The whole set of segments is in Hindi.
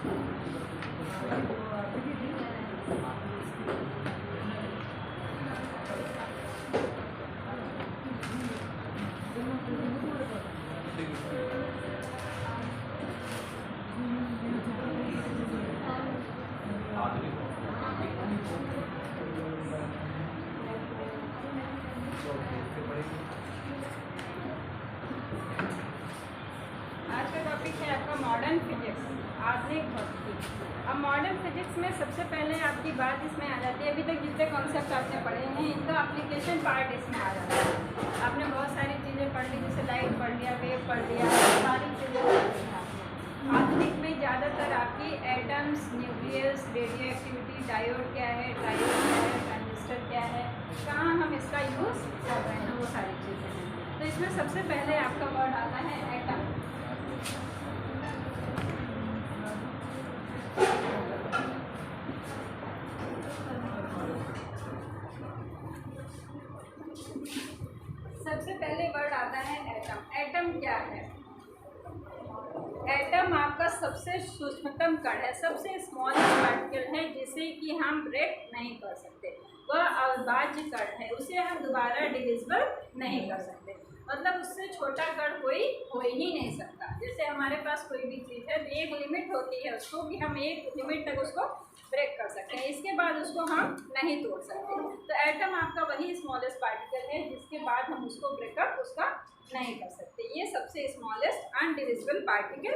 आज का टॉपिक है आपका मॉडर्न फिजिक्स, आधुनिक भौतिकी। अब मॉडर्न फिजिक्स में सबसे पहले आपकी बात इसमें आ जाती है, अभी तक जितने कॉन्सेप्ट आपने पढ़े हैं इनका एप्लीकेशन पार्ट इसमें आ जाता है। आपने बहुत सारी चीज़ें पढ़ ली, जैसे लाइट पढ़ लिया, वेव पढ़ लिया, सारी चीज़ें पढ़ ली आपने। आधुनिक में ज़्यादातर आपकी atoms, nucleus, radio activity, diode क्या है, ट्रायोड क्या है, ट्रांजिस्टर क्या है, कहाँ हम इसका यूज़ कर रहे हैं, वो सारी चीज़ें हैं। तो इसमें सबसे पहले आपका वर्ड आता है एटम। सबसे पहले वर्ड आता है एटम। एटम क्या है? एटम आपका सबसे सूक्ष्मतम कण है, सबसे स्मॉलेस्ट पार्टिकल है जिसे कि हम ब्रेक नहीं कर सकते। वह अविभाज्य कण है, उसे हम दोबारा डिविजिबल नहीं कर सकते। मतलब उससे छोटा कण कोई हो ही नहीं सकता। जैसे हमारे पास कोई भी चीज़ है तो एक लिमिट होती है उसको, कि हम एक लिमिट तक उसको ब्रेक कर सकते हैं, इसके बाद उसको हम नहीं तोड़ सकते। तो एटम आपका वही स्मॉलेस्ट पार्टिकल है जिसके बाद हम उसको ब्रेकअप उसका नहीं कर सकते। ये सबसे स्मॉलेस्ट अनडिविजिबल पार्टिकल।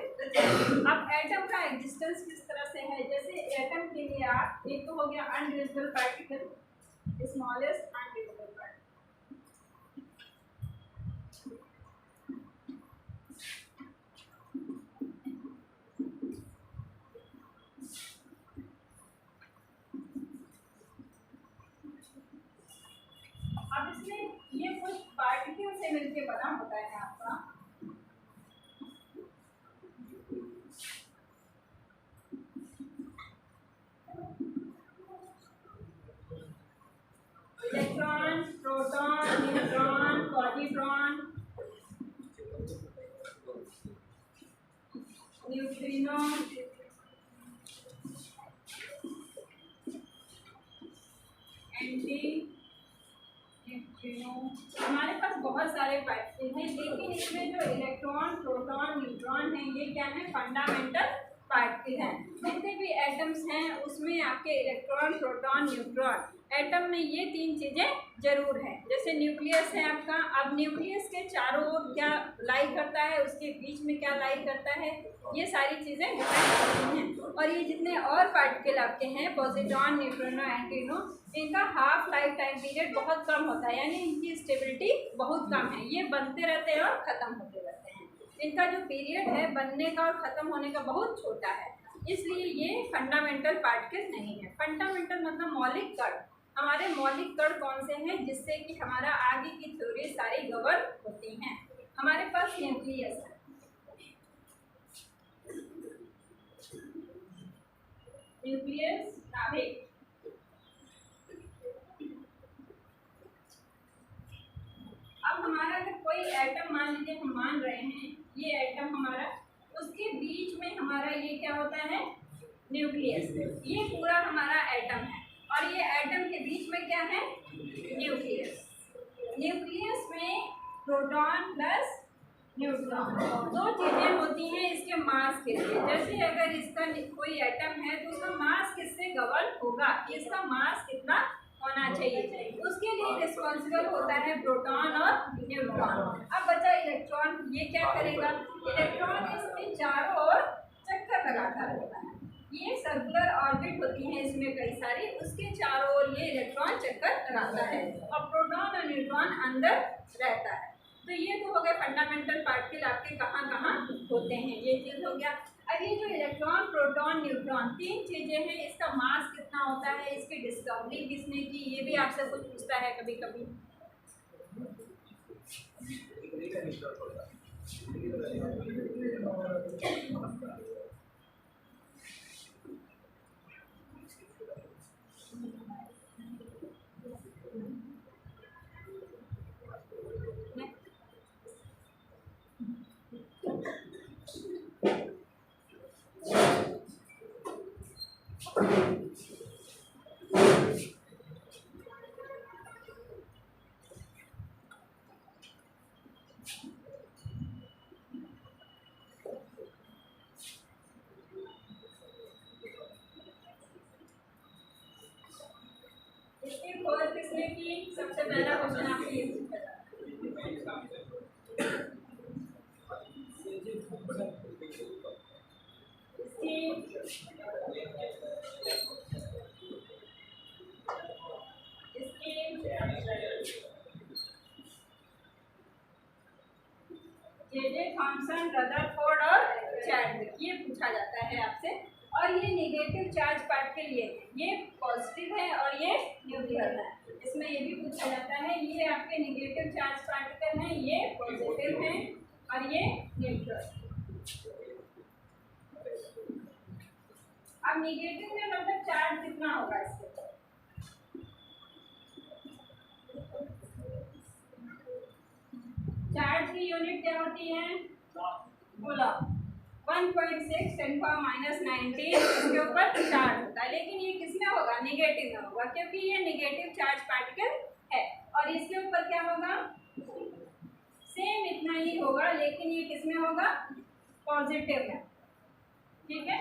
अब एटम का एग्जिस्टेंस किस तरह से है? जैसे एटम के लिए आप, एक तो हो गया अनडिविजिबल पार्टिकल, स्मॉलेस्ट अनडिविजिबल पार्टिकल। अब इसमें ये कुछ पार्टिकल से मिलके बना होता है आपका। Electron, proton, neutron, positron, neutrino, anti neutrino. हमारे पास बहुत सारे पार्टिकल हैं, लेकिन इसमें जो इलेक्ट्रॉन, प्रोटॉन, न्यूट्रॉन है, ये क्या है? फंडामेंटल पार्टिकल हैं। जितने भी एटम्स हैं उसमें आपके इलेक्ट्रॉन, प्रोटॉन, न्यूट्रॉन, एटम में ये तीन चीज़ें जरूर हैं। जैसे न्यूक्लियस है आपका, अब न्यूक्लियस के चारों ओर क्या लाई करता है, उसके बीच में क्या लाई करता है, ये सारी चीज़ें डिपेंड करती हैं। और ये जितने और पार्टिकल आपके हैं, पॉजिट्रॉन, न्यूट्रिनो, एंटीनो, इनका हाफ लाइफ टाइम पीरियड बहुत कम होता है, यानी इनकी स्टेबिलिटी बहुत कम है। ये बनते रहते हैं और ख़त्म होते रहते हैं। इनका जो पीरियड है बनने का और ख़त्म होने का बहुत छोटा है, इसलिए ये फंडामेंटल पार्टिकल नहीं है। फंडामेंटल मतलब मौलिक कण। हमारे मौलिक कण कौन से हैं जिससे कि हमारा आगे की थ्योरी सारी गवर्न होती हैं? हमारे पास न्यूक्लियस है, न्यूक्लियस नाभिक। अब हमारा अगर कोई एटम मान लीजिए, हम मान रहे हैं ये एटम हमारा, उसके बीच में हमारा ये क्या होता है? न्यूक्लियस। ये पूरा हमारा एटम है और ये एटम के बीच में क्या है? न्यूक्लियस। न्यूक्लियस में प्रोटॉन प्लस न्यूट्रॉन, दो चीज़ें होती हैं इसके मास के लिए। जैसे अगर इसका कोई एटम है तो उसका मास किससे गवर्न होगा? इसका मास कितना होना चाहिए, उसके लिए रिस्पॉन्सिबल होता है प्रोटॉन और न्यूट्रॉन। अब बचा इलेक्ट्रॉन, ये क्या करेगा? इलेक्ट्रॉन इसके चारों ओर चक्कर लगाता रहता है। ये सर्कुलर ऑर्बिट होती हैं इसमें कई सारी, उसके चारों ओर ये इलेक्ट्रॉन चक्कर लगाता है और प्रोटॉन और न्यूट्रॉन अंदर रहता है। तो ये तो हो गए फंडामेंटल पार्टिकल आपके कहाँ कहाँ होते हैं, ये चीज़ हो गया। अब ये जो इलेक्ट्रॉन, प्रोटॉन, न्यूट्रॉन, तीन चीज़ें हैं, इसका मास कितना होता है, इसकी डिस्कवरी किसने की, ये भी आपसे कुछ पूछता है कभी कभी। इसकी खोज किसने की? सबसे पहला क्वेश्चन आपको ये पूछा जाता जे थॉमसन, रदरफोर्ड और चैडविक, ये पूछा जाता है आपसे। और ये नेगेटिव चार्ज पार्ट के लिए ये पॉजिटिव है और ये न्यूट्रल है। इसमें ये भी पूछा जाता है, ये आपके नेगेटिव चार्ज पार्टिकल हैं, ये पॉजिटिव हैं और ये न्यूट्रल। अब नेगेटिव में मतलब चार्ज कितना होगा इसके? चार्ज की यूनिट क्या होती है? बोला 1.6 10⁻⁻19 इसके ऊपर चार्ज होता है। लेकिन ये किसमें होगा? नेगेटिव में होगा, क्योंकि ये नेगेटिव चार्ज पार्टिकल है। और इसके ऊपर क्या होगा? सेम इतना ही होगा, लेकिन ये किसमें होगा? पॉजिटिव में। ठीक है,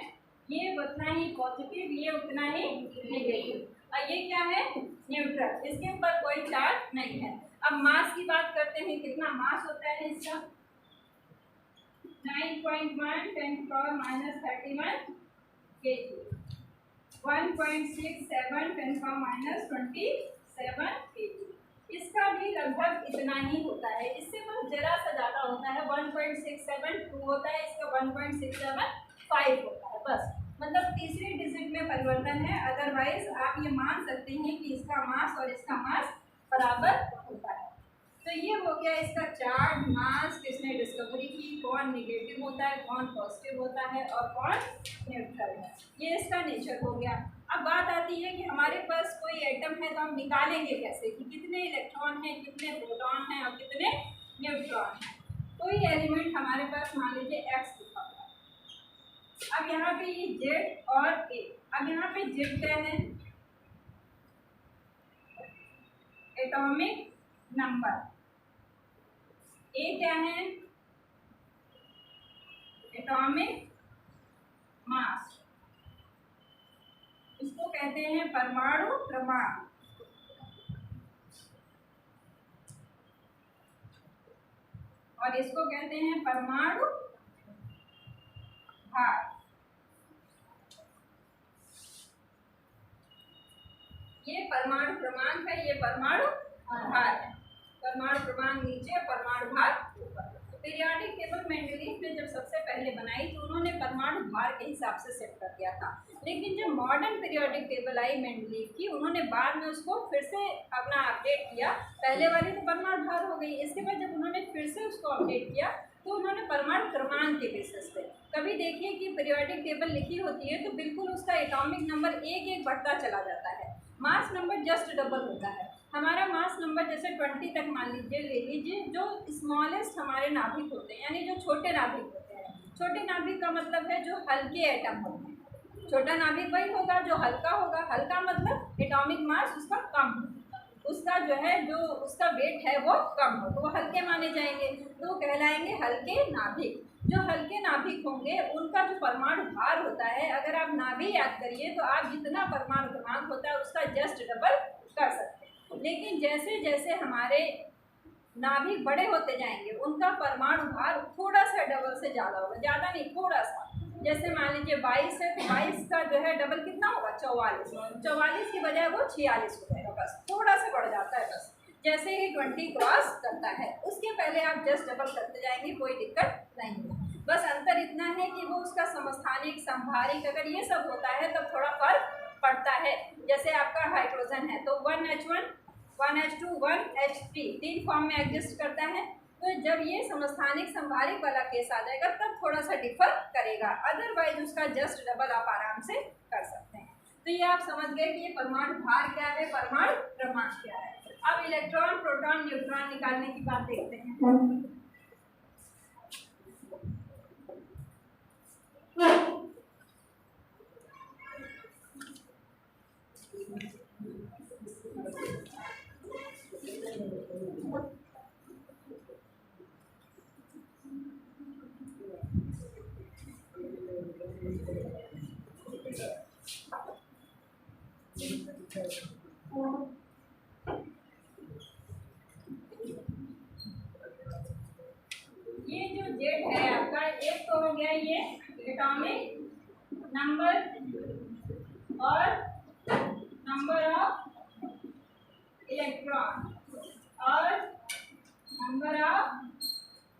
ये उतना ही पॉजिटिव, ये उतना ही नेगेटिव। और ये क्या है? न्यूट्रल, इसके ऊपर कोई चार्ज नहीं है। अब मास की बात करते हैं, कितना मास होता है इसका? 9.1 10⁻31 kg, 1.67 10⁻27 kg। इसका भी लगभग इतना ही होता है, इससे बहुत जरा सा ज़्यादा होता है। 1.672 होता है, इसका 1.675 होता है बस। मतलब तीसरे डिजिट में परिवर्तन है। अदरवाइज आप ये मान सकते हैं कि इसका मास और इसका मास बराबर होता है। तो ये हो गया इसका चार्ज, मास, किसने डिस्कवरी की, कौन नेगेटिव होता है, कौन पॉजिटिव होता है और कौन न्यूट्रल है। ये इसका नेचर हो गया। अब बात आती है कि हमारे पास कोई एटम है तो हम निकालेंगे कैसे कि कितने इलेक्ट्रॉन हैं, कितने प्रोटॉन हैं और कितने न्यूट्रॉन हैं। कोई एलिमेंट हमारे पास मान लीजिए एक्स लिखा हुआ है। अब यहाँ पे ये जेड और ए। अब यहाँ पे जेड क्या है? Atomic number. ए क्या है? Atomic mass. इसको कहते हैं परमाणु क्रमांक। और इसको कहते हैं परमाणु भार। ये परमाणु क्रमांक है, ये परमाणु भार है। परमाणु क्रमांक नीचे, परमाणु भार ऊपर। पीरियोडिक टेबल मेंडलीव ने जब सबसे पहले बनाई तो उन्होंने परमाणु भार के हिसाब से सेट कर दिया था। लेकिन जब modern periodic table I Mendeleev की, उन्होंने बाद में उसको फिर से अपना अपडेट किया। पहले वाली तो परमाणु भार हो गई, इसके बाद जब उन्होंने फिर से उसको अपडेट किया तो उन्होंने परमाणु क्रमांक के बेसिस पे। कभी देखिए कि पीरियोडिक टेबल लिखी होती है तो बिल्कुल उसका एटॉमिक नंबर एक एक बढ़ता चला जाता है, मास नंबर जस्ट डबल होता है। हमारा मास नंबर जैसे 20 तक मान लीजिए, ले लीजिए। जो स्मॉलेस्ट हमारे नाभिक होते हैं, यानी जो छोटे नाभिक होते हैं, छोटे नाभिक का मतलब है जो हल्के एटम होते हैं। छोटा नाभिक वही होगा जो हल्का होगा। हल्का मतलब एटॉमिक मास उसका कम हो, उसका जो है जो उसका वेट है वो कम हो, तो वो हल्के माने जाएंगे, तो कहलाएंगे हल्के नाभिक। जो हल्के नाभिक होंगे उनका जो परमाणु भार होता है, अगर आप नाभिक याद करिए तो आप जितना परमाणु क्रमांक होता है उसका जस्ट डबल कर सकते हैं। लेकिन जैसे जैसे हमारे नाभिक बड़े होते जाएंगे उनका परमाणु भार थोड़ा सा डबल से ज़्यादा होगा, ज़्यादा नहीं, थोड़ा सा। जैसे मान लीजिए 22 है तो 22 का जो है डबल कितना होगा? 44। 44 की बजाय वो 46 हो जाएगा, बस थोड़ा सा बढ़ जाता है बस। जैसे ही 20 क्रॉस करता है उसके पहले आप जस्ट डबल करते जाएंगे, कोई दिक्कत नहीं है। बस अंतर इतना है कि वो उसका समस्थानिक, संभारिक, अगर ये सब होता है तब थोड़ा फर्क पड़ता है। जैसे आपका हाइड्रोजन है तो 1H1 1H2 1H3 तीन फॉर्म में एग्जिस्ट करता है। तो जब ये समस्थानिक संभारिक वाला केस आ जाएगा तब थोड़ा सा डिफर करेगा, अदरवाइज उसका जस्ट डबल आप आराम से कर सकते हैं। तो ये आप समझ गए कि ये परमाणु भार क्या है, परमाणु क्रमांक क्या है। अब इलेक्ट्रॉन, प्रोटॉन, न्यूट्रॉन निकालने की बात देखते हैं। ये जो जेड है आपका, एक तो हो गया ये एटॉमिक नंबर और नंबर ऑफ इलेक्ट्रॉन और नंबर ऑफ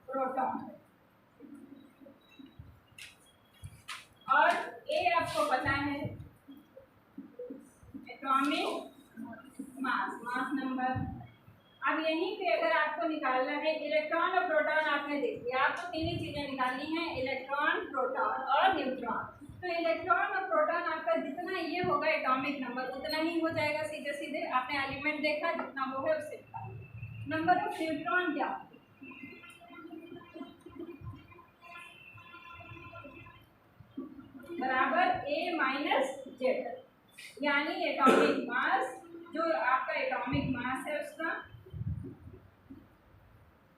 प्रोटॉन, और ए आपको पता है एटॉमिक मास, मास नंबर। अब यहीं पे अगर आपको निकालना है इलेक्ट्रॉन और प्रोटॉन, आपने देख लिया, आपको तीन ही चीजें निकालनी है, इलेक्ट्रॉन, प्रोटॉन और न्यूट्रॉन। तो इलेक्ट्रॉन और प्रोटॉन आपका जितना ये होगा एटॉमिक नंबर उतना ही हो जाएगा सीधे सीधे, आपने एलिमेंट देखा जितना वो है उससे निकाल। नंबर ऑफ न्यूट्रॉन क्या बराबर ए माइनस जेड, यानी एटॉमिक मास, जो आपका एटॉमिक मास है उसका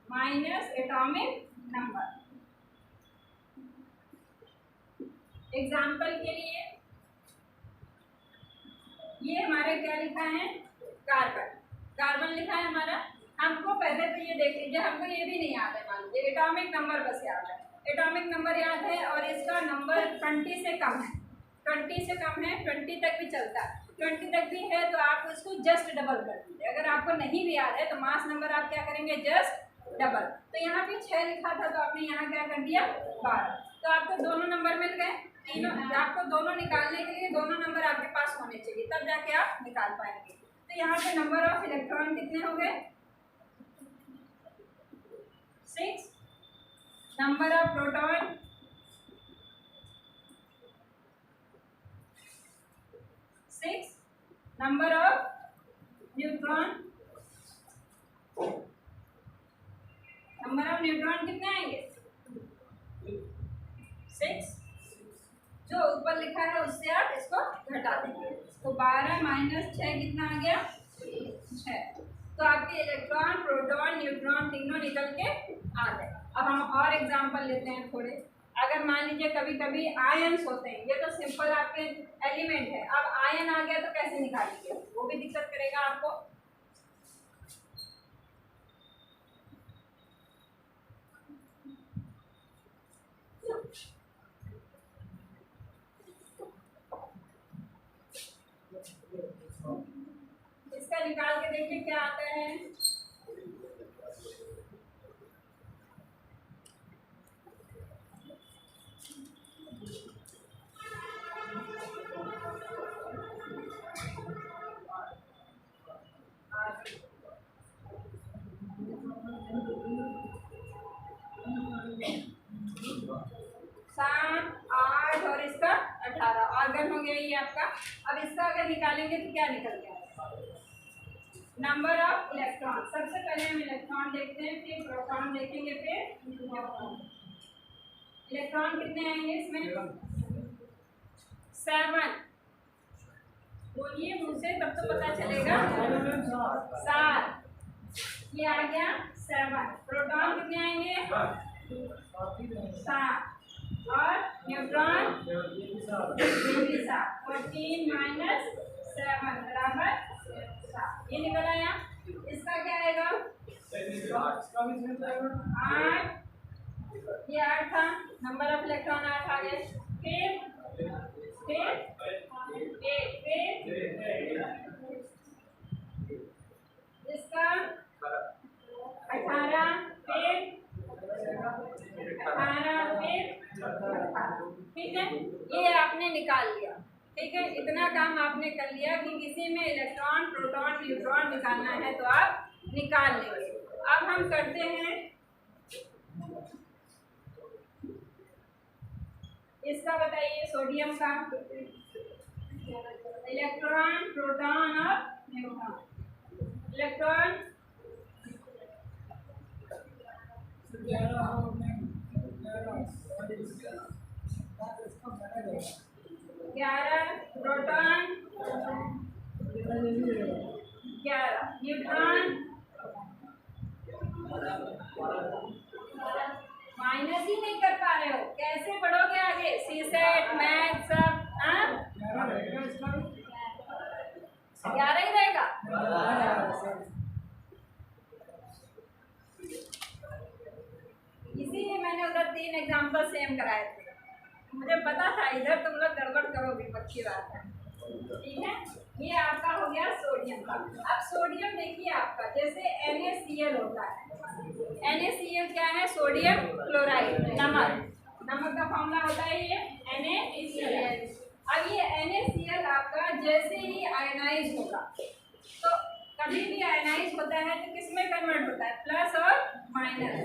माइनस एटॉमिक नंबर। एग्जाम्पल के लिए ये हमारे क्या लिखा है, कार्बन, कार्बन लिखा है हमारा। हमको पहले तो ये देख लीजिए, हमको ये भी नहीं याद है, मान लीजिए एटॉमिक नंबर बस याद है, एटॉमिक नंबर याद है और इसका नंबर 20 से कम है, 20 से कम है, 20 तक भी चलता है, 20 तक भी है तो आप उसको जस्ट डबल कर दीजिए। अगर आपको नहीं भी याद है तो मास नंबर आप क्या करेंगे, जस्ट डबल। तो यहाँ पे 6 लिखा था तो आपने यहाँ क्या कर दिया 12, तो आपको दोनों नंबर मिल गए, तीनों। आपको दोनों निकालने के लिए दोनों नंबर आपके पास होने चाहिए, तब जाके आप निकाल पाएंगे। तो यहाँ पे नंबर ऑफ इलेक्ट्रॉन कितने हो गए, 6, number of proton 6, number of neutron, number of neutron कितने आएंगे 6, जो ऊपर लिखा है उससे आप इसको घटा देंगे, तो 12 माइनस 6 कितना आ गया 6। तो आपके इलेक्ट्रॉन, प्रोटॉन, न्यूट्रॉन तीनों निकल के आ गए। अब हम और एग्जांपल लेते हैं थोड़े। अगर मान लीजिए कभी कभी आयन्स होते हैं, ये तो सिंपल आपके एलिमेंट है, अब आयन आ गया तो कैसे निकालेंगे, वो भी दिक्कत करेगा आपको। इसका निकाल के देखिए क्या आता है, ऑर्गन हो गया ये आपका। अब इसका अगर निकालेंगे तो क्या निकल गया, नंबर ऑफ इलेक्ट्रॉन। सबसे पहले हम इलेक्ट्रॉन देखते हैं, फिर प्रोटॉन देखेंगे, फिर न्यूट्रॉन। इलेक्ट्रॉन कितने आएंगे इसमें 7, बोलिए मुझसे तब तो पता चलेगा 7, ये आ गया 7। प्रोटॉन कितने आएंगे 7 और न्यूट्रॉन 7, 14 माइनस 7 बराबर 7, ये निकल आया। इसका क्या आएगा 8, ये 8 था, नंबर ऑफ इलेक्ट्रॉन 8 आ गए। फिर 8, इसका 18, फिर 18, फिर ठीक है, ये आपने निकाल लिया। ठीक है, इतना काम आपने कर लिया कि किसी में इलेक्ट्रॉन, प्रोटॉन, न्यूट्रॉन निकालना है तो आप निकाल लेंगे। अब हम करते हैं इसका, बताइए सोडियम का, इलेक्ट्रॉन, प्रोटॉन और neutron. Electron 11, proton 11, neutron minus ही नहीं कर पा रहे हो, कैसे बढ़ोगे आगे, सी सेट, मुझे पता था इधर तुम लोग गड़बड़ करोगे, पक्की बात है। ठीक है, ये आपका हो गया सोडियम का। अब सोडियम देखिए आपका जैसे NaCl होता है। NaCl क्या है? सोडियम क्लोराइड, नमक। नमक का फॉर्मूला होता है ये NaCl। अब ये NaCl आपका जैसे ही आयनाइज होगा, तो कभी भी आयनाइज होता है तो किस में कन्वर्ट होता है? प्लस और माइनस।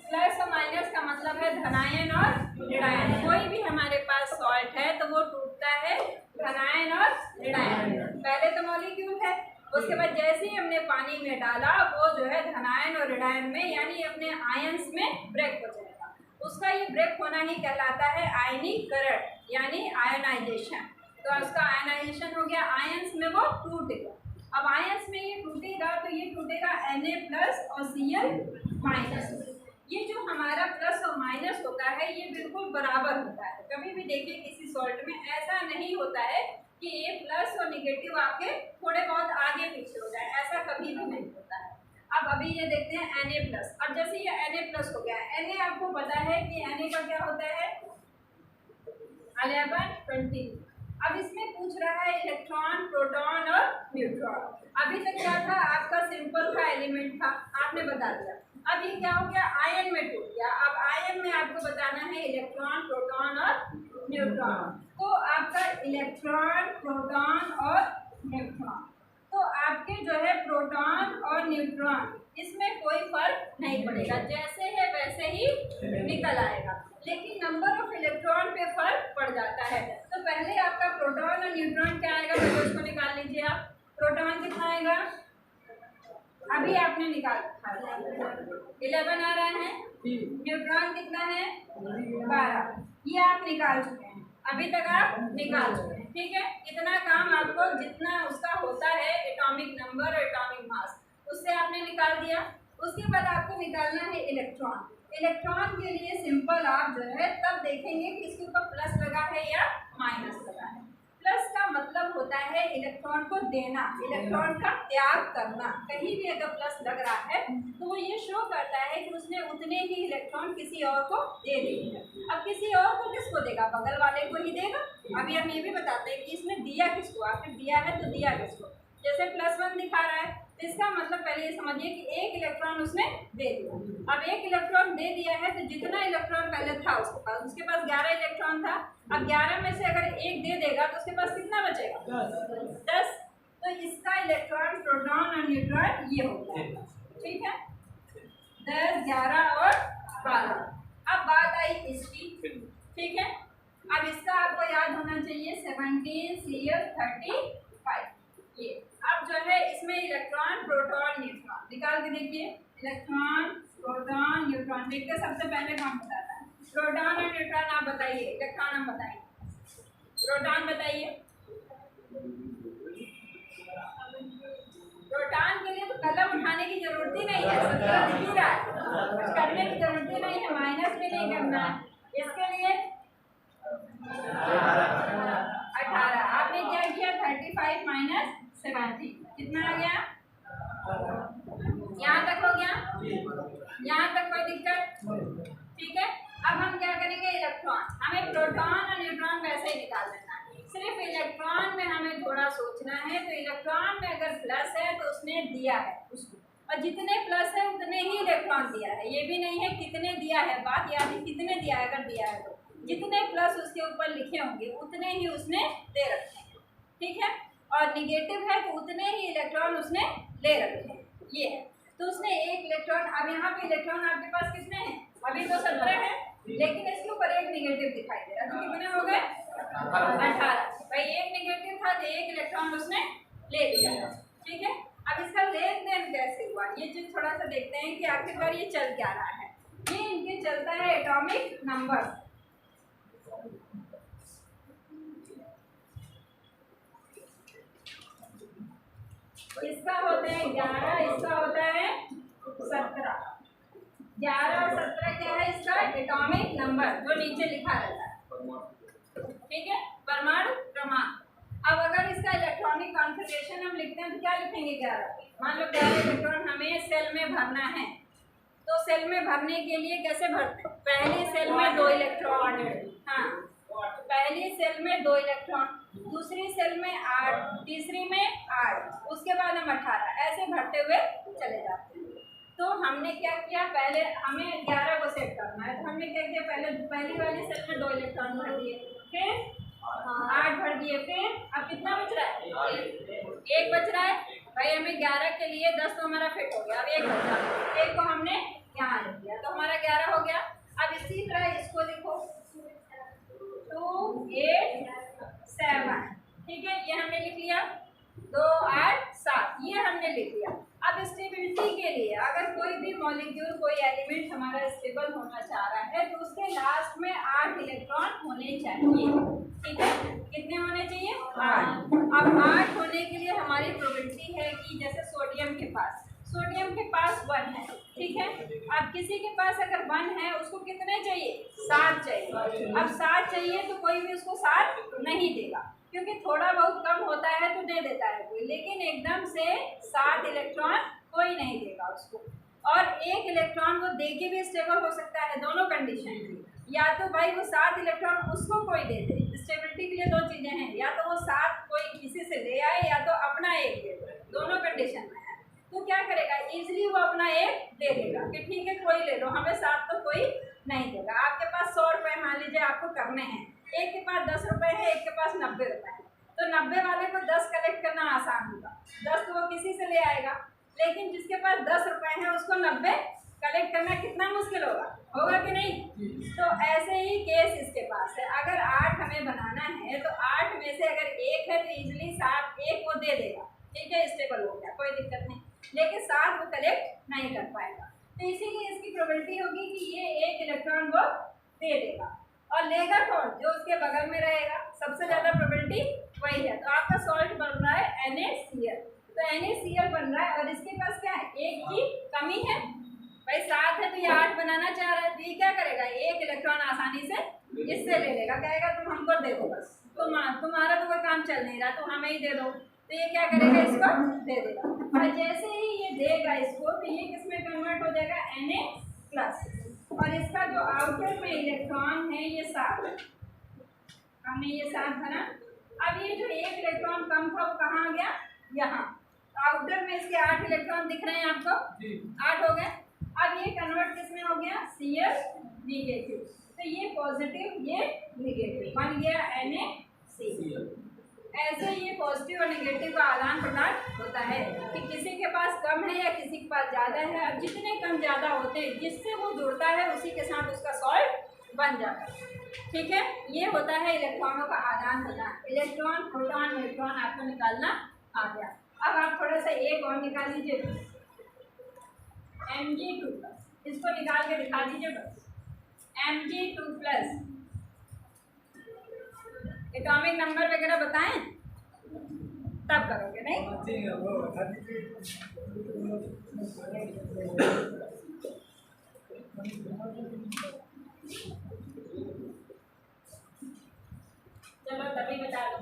प्लस और माइनस का मतलब है धनायन और ऋणायन। कोई भी हमारे पास सॉल्ट है तो वो टूटता है धनायन और ऋणायन। पहले तो मॉलिक्यूल है, उसके बाद जैसे ही हमने पानी में डाला वो जो है धनायन और ऋणायन में यानी अपने आयंस में ब्रेक हो जाएगा। उसका ये ब्रेक होना ही कहलाता है आयनीकरण यानी आयनाइजेशन। तो उसका आयनाइजेशन हो गया, आयंस में वो टूटेगा। अब आयंस में ये टूटेगा तो ये टूटेगा Na+ और Cl-। ये जो हमारा प्लस और माइनस होता है ये बिल्कुल बराबर होता है। कभी भी देखिए किसी सॉल्ट में ऐसा नहीं होता है कि A+ और नेगेटिव आपके थोड़े बहुत आगे पीछे हो जाए, ऐसा कभी भी नहीं होता है। अब अभी ये देखते हैं Na+। अब जैसे ये Na+ हो गया, Na आपको पता है कि Na का क्या होता है? 1120। अब इसमें पूछ रहा है इलेक्ट्रॉन, प्रोटॉन और न्यूट्रॉन। अभी तक क्या था? आपका सिंपल का एलिमेंट था, आपने बता दिया। अब ये क्या हो गया? आयन में टूट गया। अब आयन में आपको बताना है इलेक्ट्रॉन, प्रोटॉन और न्यूट्रॉन। तो आपका इलेक्ट्रॉन, प्रोटॉन और न्यूट्रॉन, तो आपके जो है प्रोटॉन और न्यूट्रॉन इसमें कोई फर्क नहीं पड़ेगा, जैसे है वैसे ही निकल आएगा। लेकिन नंबर ऑफ इलेक्ट्रॉन पे फर्क पड़ जाता है। तो पहले आपका प्रोटॉन और न्यूट्रॉन क्या आएगा, तो उसको निकाल लीजिए आप। प्रोटॉन कितना आएगा? अभी आपने निकाल 11 आ रहा है। न्यूट्रॉन कितना है? 12। ये आप निकाल चुके हैं, अभी तक आप निकाल चुके हैं। ठीक है, इतना काम आपको जितना उसका होता है एटॉमिक नंबर और एटॉमिक मास, उससे आपने निकाल दिया। उसके बाद आपको निकालना है इलेक्ट्रॉन। इलेक्ट्रॉन के लिए सिंपल आप जो है तब देखेंगे कि इसके ऊपर प्लस लगा है या माइनस लगा है। प्लस का मतलब होता है इलेक्ट्रॉन को देना, इलेक्ट्रॉन का त्याग करना। कहीं भी अगर प्लस लग रहा है तो वो ये शो करता है कि उसने उतने ही इलेक्ट्रॉन किसी और को दे दिए हैं। अब किसी और को किसको देगा? बगल वाले को ही देगा। अभी हम ये भी बताते हैं कि इसमें दिया किसको, आखिर दिया है तो दिया किसको। जैसे +1 दिखा रहा है तो इसका मतलब पहले ये समझिए कि एक इलेक्ट्रॉन उसने दे दिया। अब एक इलेक्ट्रॉन दे दिया है तो जितना इलेक्ट्रॉन पहले था उसके पास 11 इलेक्ट्रॉन था। अब 11 में से अगर एक दे देगा तो उसके पास कितना बचेगा? 10। तो इसका इलेक्ट्रॉन, प्रोटॉन और न्यूट्रॉन ये हो गया। ठीक है, 10, 11 और 12। अब बात आई इसकी। ठीक है, अब इसका आपको याद होना चाहिए 17 Cl35। ये अब जो है इसमें इलेक्ट्रॉन, प्रोटॉन, न्यूट्रॉन निकाल के देखिए। इलेक्ट्रॉन, प्रोटॉन, न्यूट्रॉन देखते सबसे पहले कौन बताता है? प्रोटॉन और न्यूट्रॉन आप बताइए। इलेक्ट्रॉन हम बताइए, प्रोटॉन बताइए। प्रोटॉन के लिए तो कलम उठाने की जरूरत ही नहीं है, सब दिख ही रहा है, कुछ करने की जरूरत ही नहीं है, माइनस भी नहीं करना है। इसके लिए 18। आपने क्या किया? 35 - 70 कितना आ गया? यहाँ तक हो गया? यहाँ तक कोई दिक्कत? ठीक है, अब हम क्या करेंगे? इलेक्ट्रॉन, हमें प्रोटॉन और न्यूट्रॉन वैसे ही निकाल देना है। सिर्फ इलेक्ट्रॉन में हमें थोड़ा सोचना है। तो इलेक्ट्रॉन में अगर प्लस है तो उसने दिया है उसको, और जितने प्लस है उतने ही इलेक्ट्रॉन दिया है। ये भी नहीं है कितने दिया है, बात याद है कितने दिया है। अगर दिया है तो जितने प्लस उसके ऊपर लिखे होंगे उतने ही उसने दे रखे हैं। ठीक है, और निगेटिव है तो उतने ही इलेक्ट्रॉन उसने ले रखे हैं। ये है, तो उसने एक इलेक्ट्रॉन। अब यहाँ पे इलेक्ट्रॉन आपके पास कितने हैं? अभी तो 17 है, लेकिन इसके ऊपर एक निगेटिव दिखाई दे रहा है, तो कितने हो गए? 18। भाई एक निगेटिव था तो एक इलेक्ट्रॉन उसने ले लिया। ठीक है, अब इसका लेन देन कैसे हुआ ये चीज थोड़ा सा देखते हैं कि आखिरकार ये चल क्या रहा है। ये इनके चलता है एटॉमिक नंबर। इसका होता है 11, इसका होता है 17। 11 और 17 क्या है? इसका एटॉमिक नंबर जो नीचे लिखा रहता है। ठीक है, परमाणु क्रमांक। अब अगर इसका इलेक्ट्रॉनिक कॉन्फ़िगरेशन हम लिखते हैं तो क्या लिखेंगे? 11। मान लो 11 इलेक्ट्रॉन हमें सेल में भरना है, तो सेल में भरने के लिए कैसे भरते हैं? पहले सेल में 2 इलेक्ट्रॉन, हाँ, सेल में 2 इलेक्ट्रॉन, दूसरी सेल में 8, तीसरी में 8, उसके बाद हम 18, ऐसे बढ़ते हुए चले जाते हैं। तो हमने क्या किया, पहले हमें 11 को सेट करना है, तो हमने क्या किया, पहली वाली सेल में 2 इलेक्ट्रॉन भर दिए, फिर 8 भर दिए, फिर अब कितना बच रहा है, 1 बच रहा है। भाई हमें 11 के लिए 10 तो हमारा फिट हो गया, अब 1 बचा, 1 को हमने यहाँ लिख दिया तो हमारा 11 हो गया। अब इसी तरह इसको लिखो 2, 8, 7, ठीक है, ये हमने लिख लिया, 2, 8, 7, ये हमने लिख लिया। अब स्टेबिलिटी के लिए अगर कोई भी मॉलिक्यूल, कोई एलिमेंट हमारा स्टेबल होना चाह रहा है तो उसके लास्ट में 8 इलेक्ट्रॉन होने चाहिए, ठीक है, कितने होने चाहिए, 8। अब 8 होने के लिए हमारी प्रोबेबिलिटी है कि जैसे सोडियम के पास 1 है, ठीक है, अब किसी के पास अगर 1 है उसको कितने चाहिए, 7 चाहिए। अब 7 चाहिए तो कोई भी उसको 7 नहीं देगा, क्योंकि थोड़ा बहुत कम होता है तो दे देता है कोई, लेकिन एकदम से 7 इलेक्ट्रॉन कोई नहीं देगा उसको। और 1 इलेक्ट्रॉन वो दे के भी स्टेबल हो सकता है, दोनों कंडीशन में, या तो भाई वो 7 इलेक्ट्रॉन उसको कोई दे दे। स्टेबिलिटी के लिए 2 चीज़ें हैं, या तो वो 7 कोई किसी से ले आए या तो अपना 1 दे दे, दोनों कंडीशन में है। तो क्या करेगा, इजीली वो अपना 1 दे देगा कि ठीक है कोई ले लो, हमें 7 तो कोई नहीं देगा। आपके पास 100 रुपये मान लीजिए आपको करने हैं, एक के पास 10 रुपये है, एक के पास 90 रुपये है, तो 90 वाले को 10 कलेक्ट करना आसान होगा, 10 तो वो किसी से ले आएगा, लेकिन जिसके पास 10 रुपये है उसको 90 कलेक्ट करना कितना मुश्किल होगा कि नहीं। तो ऐसे ही केस इसके पास है, अगर 8 हमें बनाना है तो 8 में से अगर 1 है तो इजीली 7 1 को दे देगा, ठीक है, स्टेबल हो गया, कोई दिक्कत नहीं, लेकिन 7 वो कलेक्ट नहीं कर पाएगा। तो इसीलिए इसकी प्रोबेबिलिटी होगी कि ये 1 इलेक्ट्रॉन वो दे देगा, और लेगा कौन, जो उसके बगल में रहेगा, सबसे ज़्यादा प्रोबेबिलिटी वही है। तो आपका सॉल्ट बन रहा है NaCl, तो NaCl बन रहा है और इसके पास क्या है, 1 की कमी है, भाई 7 है तो ये 8 बनाना चाह रहा है, तो ये क्या करेगा, 1 इलेक्ट्रॉन आसानी से इससे ले लेगा, कहेगा तुम हमको दे दो, बस तुम्हारा तो कोई काम चल नहीं रहा, तो हमें ही दे दो, तो ये क्या करेगा, इसको दे देगा। और जैसे ही ये देगा इसको तो ये किसमें कन्वर्ट हो जाएगा, Na+, और इसका जो आउटर में इलेक्ट्रॉन है ये 7, हमने ये 7 भरा। अब ये जो 1 इलेक्ट्रॉन कम था वो कहाँ गया, यहाँ, आउटर में इसके 8 इलेक्ट्रॉन दिख रहे हैं आपको, 8 हो गए। अब ये कन्वर्ट किसमें हो गया, Cl-, तो ये पॉजिटिव ये निगेटिव बन गया NaCl। ऐसे ये पॉजिटिव और नेगेटिव का आदान प्रदान होता है कि किसी के पास कम है या किसी के पास ज़्यादा है। अब जितने कम ज़्यादा होते हैं जिससे वो जुड़ता है उसी के साथ उसका सॉल्ट बन जाता है, ठीक है, ये होता है इलेक्ट्रॉनों का आदान प्रदान। इलेक्ट्रॉन, प्रोटॉन, न्यूट्रॉन आपको निकालना आ गया। अब आप थोड़ा सा एक और निकाल लीजिए, Mg2+, इसको निकाल के दिखा दीजिए बस, Mg2+, एटॉमिक नंबर वगैरह बताएं तब करोगे, नहीं चलो तभी बता दो।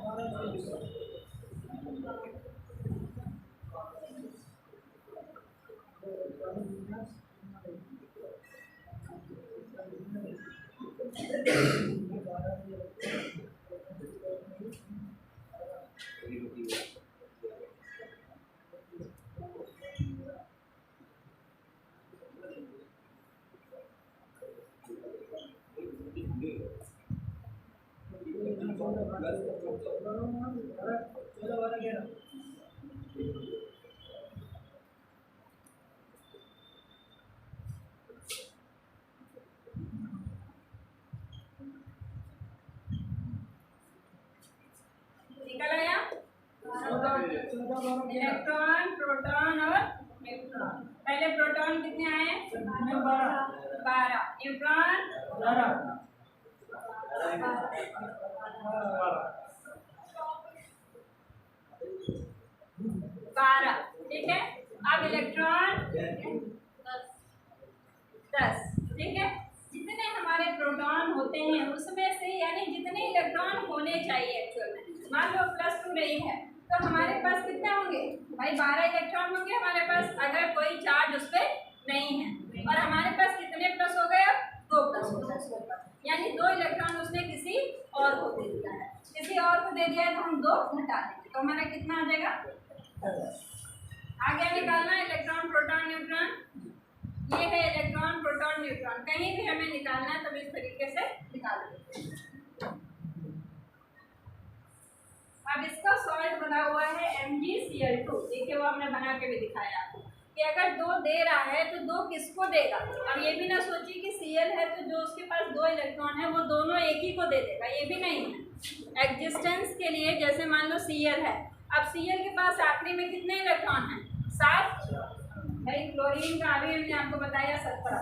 निकल आया इलेक्ट्रॉन, प्रोटॉन और न्यूट्रॉन। पहले प्रोटॉन कितने आए, 12, न्यूट्रॉन 12, ठीक है। अब इलेक्ट्रॉन 10, ठीक है। जितने हमारे प्रोटॉन होते हैं उसमें से, यानी जितने इलेक्ट्रॉन होने चाहिए एक्चुअल में, मान लो +2 रही है तो हमारे पास कितने होंगे भाई, 12 इलेक्ट्रॉन होंगे हमारे पास, अगर कोई चार्ज उस पर नहीं है। और हमारे पास कितने प्लस हो गए, अब 2 प्लस हो गए, यानी 2 इलेक्ट्रॉन उसने किसी और को दे दिया है। दे दिया है तो हम 2 घटा देंगे, तो हमारा कितना आ जाएगा? आगे निकालना इलेक्ट्रॉन प्रोटॉन न्यूट्रॉन, ये है इलेक्ट्रॉन प्रोटॉन न्यूट्रॉन, कहीं भी हमें निकालना है तो इस तरीके से निकाल देते हैं। अब इसका सॉल्ट बना हुआ है MgCl2, देखिए वो हमने बना के भी दिखाया आपको कि अगर 2 दे रहा है तो 2 किसको देगा। अब ये भी ना सोचिए कि Cl है तो जो उसके पास 2 इलेक्ट्रॉन है वो दोनों एक ही को दे देगा, ये भी नहीं है। एग्जिस्टेंस के लिए जैसे मान लो Cl है, अब Cl के पास आखिरी में कितने इलेक्ट्रॉन हैं? 7। भाई क्लोरीन का अभी हमने आपको बताया 17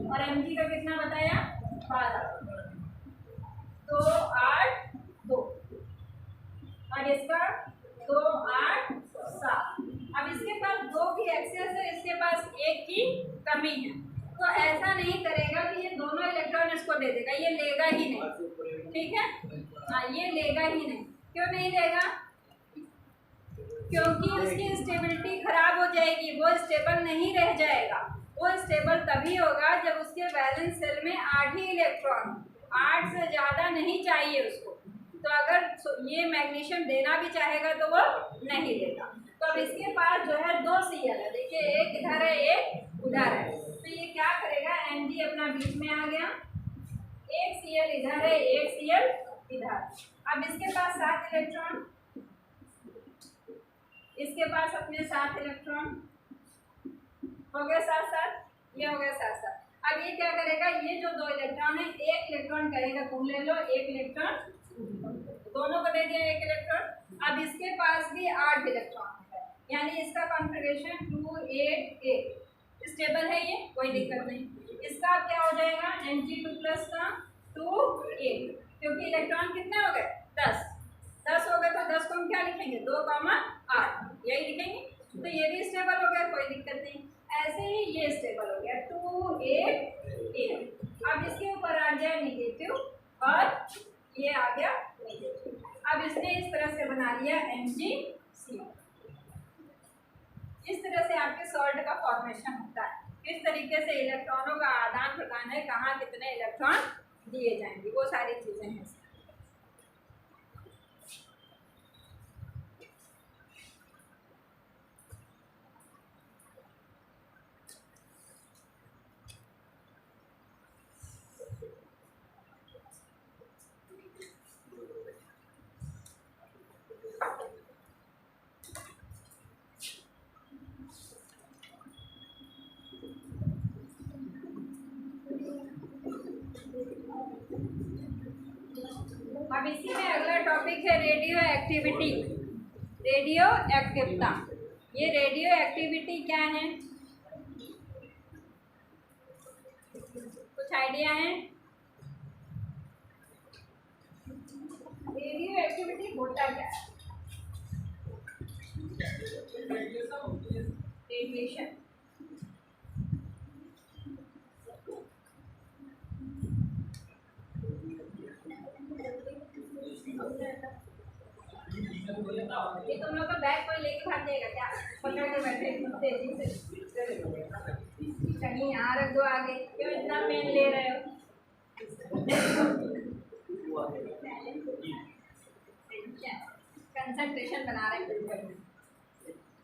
और Mg का कितना बताया? 12, तो 8 2 और इसका 2 8 7। अब इसके पास 2 की एक्सेस है, इसके पास 1 की कमी है, तो ऐसा नहीं करेगा कि ये दोनों इलेक्ट्रॉन इसको दे देगा, ये लेगा ही नहीं, ठीक है। हाँ, ये लेगा ही नहीं। क्यों नहीं लेगा? क्योंकि उसकी स्टेबिलिटी खराब हो जाएगी, वो स्टेबल नहीं रह जाएगा। वो स्टेबल तभी होगा जब उसके वैलेंस सेल में 8 ही इलेक्ट्रॉन, 8 से ज़्यादा नहीं चाहिए उसको। तो अगर ये मैग्नीशियम देना भी चाहेगा तो वो नहीं देगा। तो अब इसके पास जो है 2 Cl है, देखिए एक इधर है एक उधर है, तो ये क्या करेगा? Mg अपना बीच में आ गया, एक Cl इधर है एक Cl इधर। अब इसके पास 7 इलेक्ट्रॉन, इसके पास अपने 7 इलेक्ट्रॉन हो गए 7, ये हो गए 7। अब ये क्या करेगा? ये जो 2 इलेक्ट्रॉन है, 1 इलेक्ट्रॉन करेगा, तुम ले लो 1 इलेक्ट्रॉन, दोनों को दे दिया 1 इलेक्ट्रॉन। अब इसके पास भी 8 इलेक्ट्रॉन है, यानी इसका कॉन्फ़िगरेशन 2 8 8 स्टेबल है, ये कोई दिक्कत नहीं। इसका अब क्या हो जाएगा? Mg2+ का 2 8, क्योंकि इलेक्ट्रॉन कितने हो गए? 10 हो गए, तो 10 को हम क्या लिखेंगे? 2 8 यही लिखेंगे, तो ये भी स्टेबल हो गया, कोई दिक्कत नहीं। ऐसे ही ये स्टेबल हो गया 2 8 8। अब इसके ऊपर आ गया नेगेटिव और ये आ गया नेगेटिव। अब इसने इस तरह से बना लिया MgCl। इस तरह से आपके सॉल्ट का फॉर्मेशन होता है। किस तरीके से इलेक्ट्रॉनों का आदान प्रदान है, कहाँ कितने इलेक्ट्रॉन दिए जाएंगे, वो सारी चीज़ें हैं। अब इसी में अगला टॉपिक है रेडियो एक्टिविटी, रेडियो एक्टिवता। ये रेडियो एक्टिविटी क्या है, कुछ आइडिया है? रेडियो एक्टिविटी होता क्या है? रेडिएशन। ये तुम लोग का बैग कोई लेके भाग जाएगा क्या? पकड़ के बैठे तेजी से, कहीं यहाँ रख दो आगे, क्यों इतना पेन ले रहे हो? कंसंट्रेशन बना रहे हैं।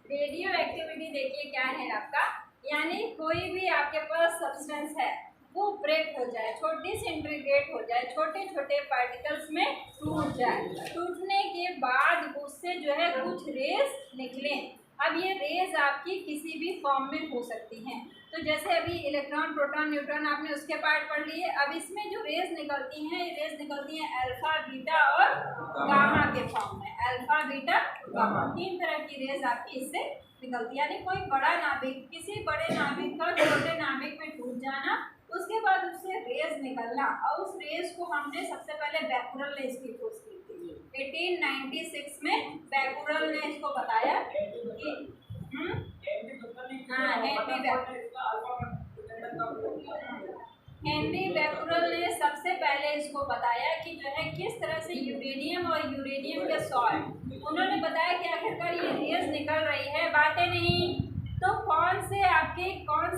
रेडियो एक्टिविटी देखिए क्या है आपका, यानी कोई भी आपके पास सब्सटेंस है वो ब्रेक हो जाए, डिसइंटीग्रेट हो जाए, छोटे छोटे पार्टिकल्स में टूट जाए, टूटने के बाद उससे जो है कुछ रेज निकलें। अब ये रेज आपकी किसी भी फॉर्म में हो सकती हैं। तो जैसे अभी इलेक्ट्रॉन प्रोटॉन न्यूट्रॉन आपने उसके पार्ट पढ़ लिए, अब इसमें जो रेज निकलती हैं, ये रेज निकलती हैं अल्फा बीटा और गामा के फॉर्म में। अल्फा बीटा गामा 3 तरह की रेज आपकी इससे निकलती है। यानी कोई बड़ा नाभिक किसी बड़े नाभिक का छोटे नाभिक में टूट जाना, उसके बाद उससे रेज निकलना, और उस रेज को हमने सबसे पहले बैकुरल ने इसकी खोज की थी 1896 में। बैकुरल ने इसको बताया कि हेनरी बैकुरल ने सबसे पहले इसको बताया कि जो है किस तरह से यूरेनियम और यूरेनियम के सॉल्ट, उन्होंने बताया कि आखिरकार ये रेज निकल रही है, बातें नहीं तो कौन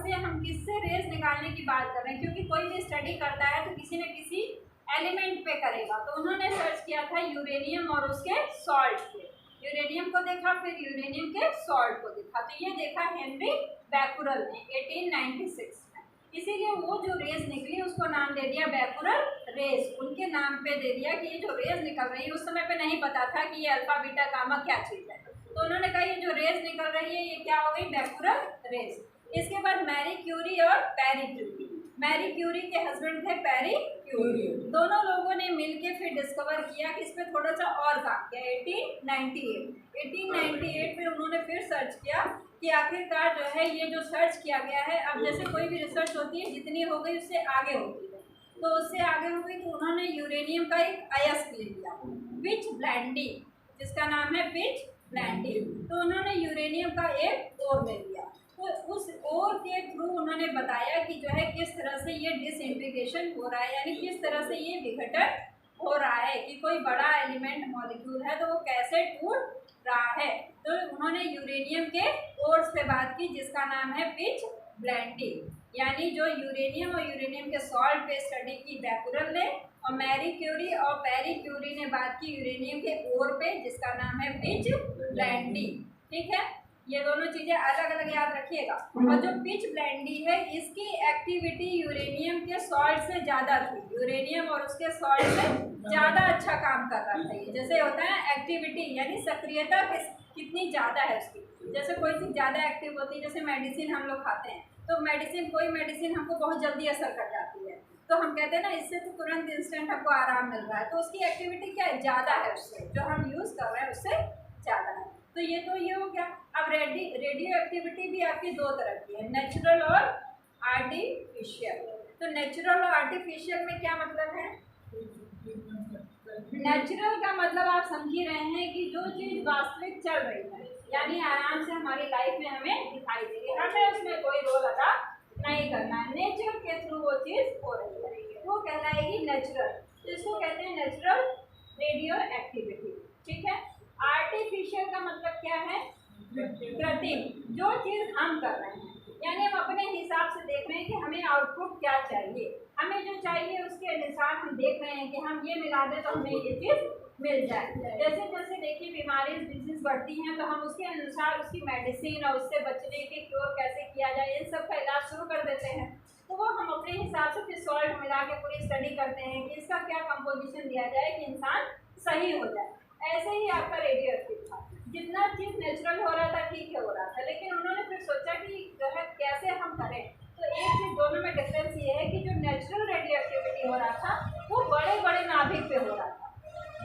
से हम किससे रेज निकालने की बात कर रहे हैं, क्योंकि कोई भी स्टडी करता है तो किसी न किसी एलिमेंट पे करेगा। तो उन्होंने सर्च किया था यूरेनियम और उसके सॉल्ट पे। यूरेनियम को देखा, फिर यूरेनियम के सॉल्ट को देखा। तो ये देखा हेनरी बैकुरल ने 1896 में। इसीलिए वो जो रेज निकली उसको नाम दे दिया बैकुरल रेज। उनके नाम पे दे दिया कि ये जो रेज निकल रही है, उस समय पे नहीं पता था कि ये अल्फा बीटा गामा क्या चीज़ है। तो उन्होंने कहा ये जो रेज निकल रही है ये क्या हो गई, बैकुरल रेज। इसके बाद मैरी क्यूरी और पेरी क्यूरी। मैरी क्यूरी के हस्बैंड थे पेरी क्यूरी। दोनों लोगों ने मिलके फिर डिस्कवर किया कि इस पर थोड़ा सा और काम किया। 1898 में उन्होंने फिर सर्च किया कि आखिरकार जो है ये जो सर्च किया गया है, अब जैसे कोई भी रिसर्च होती है जितनी हो गई उससे आगे होती है, तो उससे आगे हो गई। तो उन्होंने यूरेनियम का एक अयस्क ले लिया, पिच ब्लेंडी, जिसका नाम है पिच ब्लेंडी। तो उन्होंने यूरेनियम का एक ओर ले लिया। तो उस ओर के थ्रू उन्होंने बताया कि जो है किस तरह से ये डिसइंटीग्रेशन हो रहा है, यानी किस तरह से ये विघटन हो रहा है कि कोई बड़ा एलिमेंट मॉलिक्यूल है तो वो कैसे टूट रहा है। तो उन्होंने यूरेनियम के ओर्स पे बात की जिसका नाम है पिच ब्लेंडी। यानी जो यूरेनियम और यूरेनियम के सॉल्ट पे स्टडी की बैकुरल ने, और मैरी क्यूरी और पेरी क्यूरी ने बात की यूरेनियम के ओर पे जिसका नाम है पिच ब्लेंडी। ठीक है, ये दोनों चीज़ें अलग अलग याद रखिएगा। और जो पिच ब्लेंडी है इसकी एक्टिविटी यूरेनियम के सॉल्ट से ज़्यादा थी, यूरेनियम और उसके सॉल्ट से ज़्यादा अच्छा काम कर रहा था। ये जैसे होता है एक्टिविटी यानी सक्रियता कितनी ज़्यादा है उसकी। जैसे कोई चीज़ ज़्यादा एक्टिव होती है, जैसे मेडिसिन हम लोग खाते हैं तो कोई मेडिसिन हमको बहुत जल्दी असर कर जाती है, तो हम कहते हैं ना इससे तो तुरंत इंस्टेंट हमको आराम मिल रहा है। तो उसकी एक्टिविटी क्या है, ज़्यादा है उससे, जो हम यूज़ कर रहे हैं उससे ज़्यादा है। तो ये हो गया। अब रेडियो एक्टिविटी भी आपकी दो तरह की है, नेचुरल और आर्टिफिशियल। तो नेचुरल और आर्टिफिशियल में क्या मतलब है? नेचुरल का मतलब आप समझ ही रहे हैं कि जो चीज़ वास्तविक चल रही है, यानी आराम से हमारी लाइफ में हमें दिखाई देगी, हमें उसमें कोई रोल अदा नहीं करना है, नेचर के थ्रू वो चीज़ हो रही है, वो कहलाएगी नेचुरल। इसको कहते हैं नेचुरल रेडियो एक्टिविटी। ठीक है। आर्टिफिशियल का मतलब क्या है? कृत्रिम, जो चीज़ हम कर रहे हैं, यानी हम अपने हिसाब से देख रहे हैं कि हमें आउटपुट क्या चाहिए, हमें जो चाहिए उसके अनुसार हम देख रहे हैं कि हम ये मिला दें तो हमें ये चीज़ मिल जाए। जैसे जैसे देखिए बीमारी डिजीज बढ़ती हैं तो हम उसके अनुसार उसकी मेडिसिन और उससे बचने के क्योर कैसे किया जाए इन सब का इलाज शुरू कर देते हैं। तो वो हम अपने हिसाब से फिर सॉल्ट मिला के पूरी स्टडी करते हैं कि इसका क्या कंपोजिशन दिया जाए कि इंसान सही हो जाए। ऐसे ही आपका रेडियो एक्टिव था, जितना चीज़ नेचुरल हो रहा था ठीक है हो रहा था, लेकिन उन्होंने फिर सोचा कि जो है कैसे हम करें। तो एक चीज़ दोनों में डिफरेंस ये है कि जो नेचुरल रेडियो एक्टिविटी हो रहा था वो बड़े बड़े नाभिक पे हो रहा था,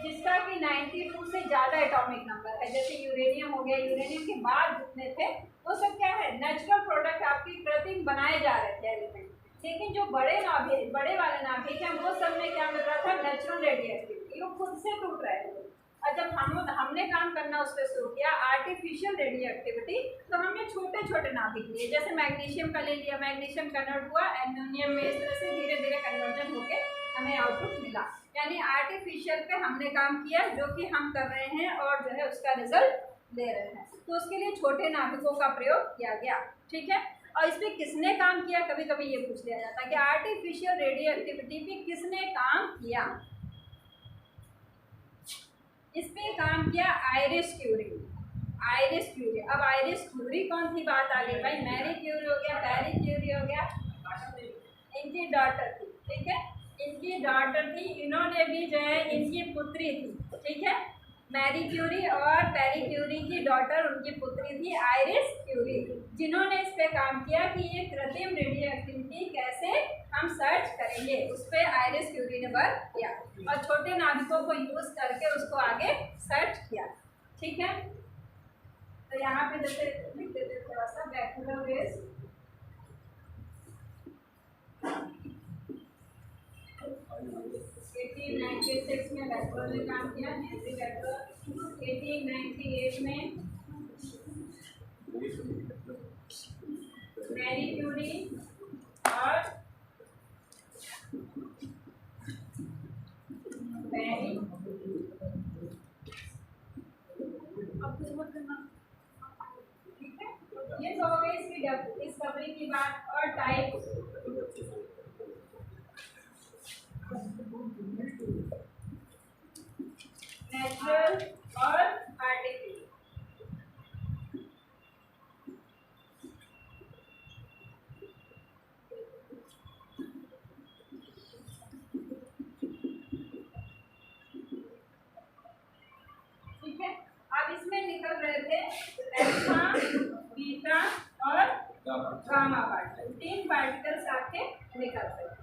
जिसका कि 92 से ज़्यादा एटॉमिक नंबर है। जैसे यूरेनियम हो गया, यूरेनियम के बाद जितने थे वो सब क्या है, नेचुरल प्रोडक्ट आपकी कृत्रिम बनाए जा रहे थे एलिमेंट। लेकिन जो बड़े वाले नाभिक हैं वो सब में क्या मिल रहा था, नेचुरल रेडियो एक्टिविटी, वो खुद से टूट रहे थे। और जब हमने काम करना उस पर शुरू किया आर्टिफिशियल रेडियो एक्टिविटी, तो हमने छोटे छोटे नाभिक लिए, जैसे मैग्नीशियम का ले लिया, मैग्नीशियम कन्वर्ट हुआ एल्यूमिनियम में, इस तरह से धीरे धीरे कन्वर्जन होकर हमें आउटपुट मिला। यानी आर्टिफिशियल पे हमने काम किया जो कि हम कर रहे हैं और जो है उसका रिजल्ट ले रहे हैं, तो उसके लिए छोटे नाभिकों का प्रयोग किया गया। ठीक है। और इस पर किसने काम किया, कभी कभी ये पूछ लिया जाता है कि आर्टिफिशियल रेडियो एक्टिविटी पे किसने काम किया। इस पे काम किया आयरिस क्यूरी। अब आयरिस क्यूरी कौन सी बात आ गई भाई, मैरी क्यूरी हो गया, पेरी क्यूरी हो गया, इनकी डॉटर थी। ठीक है, इनकी डॉटर थी, इन्होंने भी जो है इनकी पुत्री थी। ठीक है, मैरी क्यूरी और पेरी क्यूरी की डॉटर उनकी पुत्री थी आयरिस क्यूरी, जिन्होंने इस पे काम किया कि ये कृत्रिम रेडियो एक्टिविटी कैसे हम सर्च करेंगे, उस पर आयरिस क्यूरी ने वर्क किया और छोटे नाभिकों को यूज़ करके उसको आगे सर्च किया। ठीक है, तो यहाँ पे जैसे लिख देते थोड़ा सा बैकुलर रेज, 1896 में बैकुलर ने काम किया, हेनरी बैकुलर 1898 में मैरी क्यूरी और पेरी। ठीक है, ये तो हो गई इसकी डिस्कवरी की बात। और टाइप नेचुरल और आर्टिफिशियल। ठीक है, अब इसमें निकल रहे थे अल्फा, बीटा और गामा पार्टिकल, 3 पार्टिकल्स आपके निकल रहे थे।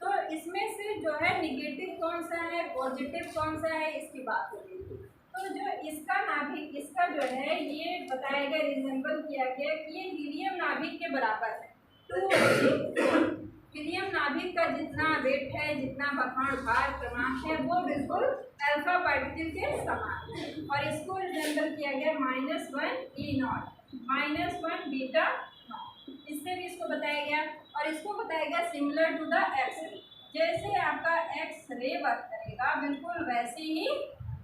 तो इसमें से जो है निगेटिव कौन सा है, पॉजिटिव कौन सा है, इसकी बात हो रही थी। तो जो इसका नाभिक, इसका जो है ये बताया गया, रिजेंबल किया गया कि ये हीलियम नाभिक के बराबर है। तो हीलियम नाभिक का जितना वेट है, जितना भार क्रमांक है, वो बिल्कुल अल्फा पार्टिकल के समान है। और इसको रिजेंबल किया गया -1 E0 -1 बीटा। इससे भी इसको बताया गया, और इसको बताया गया similar to the X ray. जैसे आपका एक्स रे वर्क करेगा बिल्कुल वैसे ही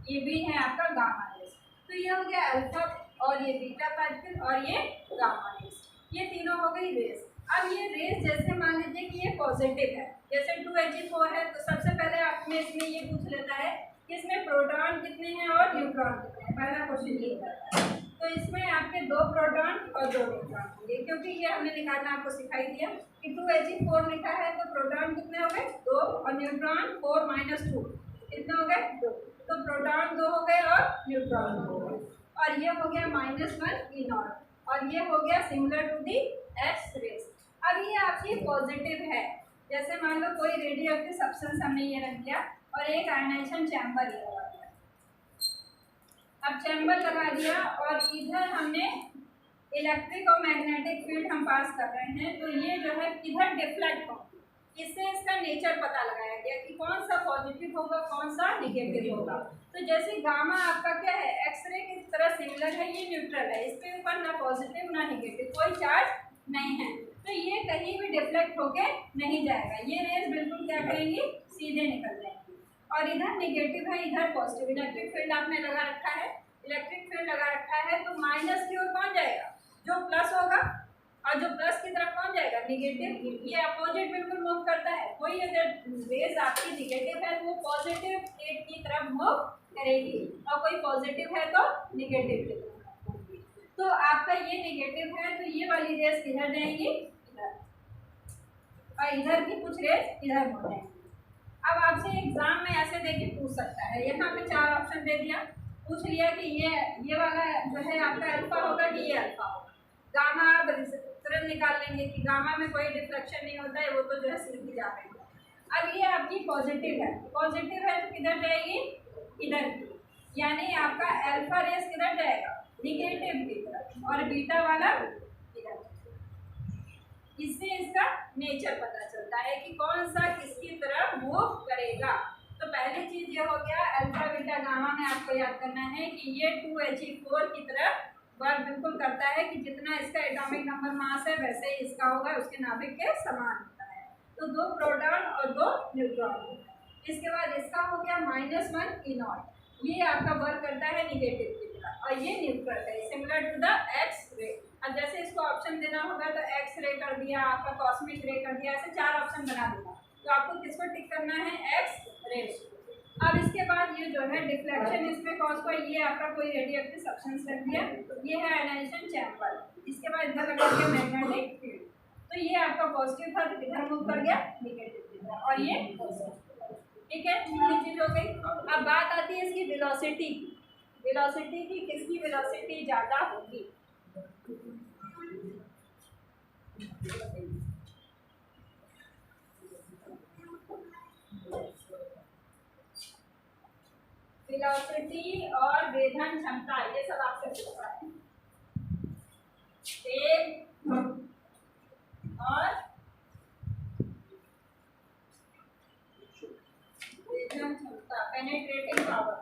ये भी है आपका गामा रेस। तो ये हो गया अल्फा, और ये बीटा पार्टिकल, और ये गामा रेस। ये तीनों हो गई रेस। अब ये रेस जैसे मान लीजिए कि ये पॉजिटिव है, जैसे 2Ag4 है, तो सबसे पहले आपने इसमें ये पूछ लेता है कि इसमें प्रोटॉन कितने हैं और न्यूट्रॉन कितने हैं। पहला क्वेश्चन ये करता है। तो इसमें आपके 2 प्रोटॉन और 2 न्यूट्रॉन होंगे, क्योंकि ये हमने निकालना आपको सिखाई दिया कि 2Ag4 लिखा है तो प्रोटॉन कितने हो गए 2, और न्यूट्रॉन 4 - 2 कितने हो गए 2। तो प्रोटॉन 2 हो गए और न्यूट्रॉन 2 हो गए। और ये हो गया -1 E0, और ये हो गया similar to the X rays. अब ये आपकी पॉजिटिव है, जैसे मान लो कोई रेडियो एक्टिव सब्सटेंस हमने ये रख दिया और एक आयनाइजेशन चैम्बर लगा दिया। अब चैम्बर लगा दिया और इधर हमने इलेक्ट्रिक और मैग्नेटिक फील्ड हम पास कर रहे हैं, तो ये जो है किधर डिफ्लेक्ट हो, इससे इसका नेचर पता लगाया गया कि कौन सा पॉजिटिव होगा, कौन सा निगेटिव होगा। तो जैसे गामा आपका क्या है, एक्सरे की तरह सिमिलर है, ये न्यूट्रल है, इसके ऊपर ना पॉजिटिव ना निगेटिव, कोई चार्ज नहीं है, तो ये कहीं भी डिफ्लेक्ट होके नहीं जाएगा। ये रेज बिल्कुल क्या करेंगी, सीधे निकल जाएंगी। और इधर निगेटिव है, इधर पॉजिटिव। इलेक्ट्रिक फील्ड आपने लगा रखा है, इलेक्ट्रिक फील्ड लगा रखा है, तो माइनस की ओर कौन जाएगा, जो प्लस होगा, और जो प्लस की तरफ कौन जाएगा, निगेटिव। ये अपोजिट बिल्कुल मूव करता है। कोई अगर रेज आपकी निगेटिव है तो वो पॉजिटिव प्लेट की तरफ मूव करेगी, और कोई पॉजिटिव है तो निगेटिव की तरफ। तो आपका ये निगेटिव है, तो ये वाली रेज किधर जाएंगी, इधर, और इधर की कुछ रेज इधर हो जाएंगी। अब आपसे एग्जाम में ऐसे देके पूछ सकता है, यहाँ पे 4 ऑप्शन दे दिया, पूछ लिया कि ये वाला जो है आपका अल्फा होगा कि ये अल्फा होगा। गामा आप तुरंत निकाल लेंगे कि गामा में कोई डिफ्लेक्शन नहीं होता है, वो तो जो है सीधी जा रही है। अब ये आपकी पॉजिटिव है, पॉजिटिव है तो किधर जाएगी, इधर की, यानी आपका अल्फा रेस किधर जाएगा, निगेटिव की तरफ, और बीटा वाला इधर। इससे इसका नेचर पता चलता है कि कौन सा किसकी तरफ मूव करेगा। तो पहली चीज ये हो गया, अल्फा बीटा गामा में आपको याद करना है कि ये 2Ag4 की तरफ वर्क बिल्कुल करता है कि जितना इसका एटॉमिक नंबर मास है वैसे ही इसका होगा, उसके नाभिक के समान होता है। तो 2 प्रोटॉन और 2 न्यूट्रॉन। इसके बाद इसका हो गया -1 E0, ये आपका वर्क करता है निगेटिव की तरफ, और ये न्यूट्रल है, similar to the X ray. अब जैसे इसको ऑप्शन देना होगा तो एक्स रे कर दिया, आपका कॉस्मिक रे कर दिया, ऐसे 4 ऑप्शन बना दूंगा। तो आपको किसको टिक करना है, एक्स रे। अब इसके बाद ये जो है डिफ्लेक्शन इसमें कॉज हुआ, ये आपका कोई रेडियोएक्टिव सब्सटेंस रख दिया, ये है आयनाइजेशन चैम्बर। इसके बाद इधर लगा दिया मैग्नेटिक फील्ड, तो ये आपका पॉजिटिव था तो इधर मूव कर गया निगेटिव की तरफ, और ये पॉजिटिव। ठीक है, तीन चीज हो गई। अब बात आती है इसकी वेलोसिटी, वेलोसिटी की, किसकी वेलोसिटी ज़्यादा होगी। वेलोसिटी और वेधन क्षमता, ये सब आपसे पूछा है। वेग और वेधन क्षमता, पेनेट्रेटिंग पावर।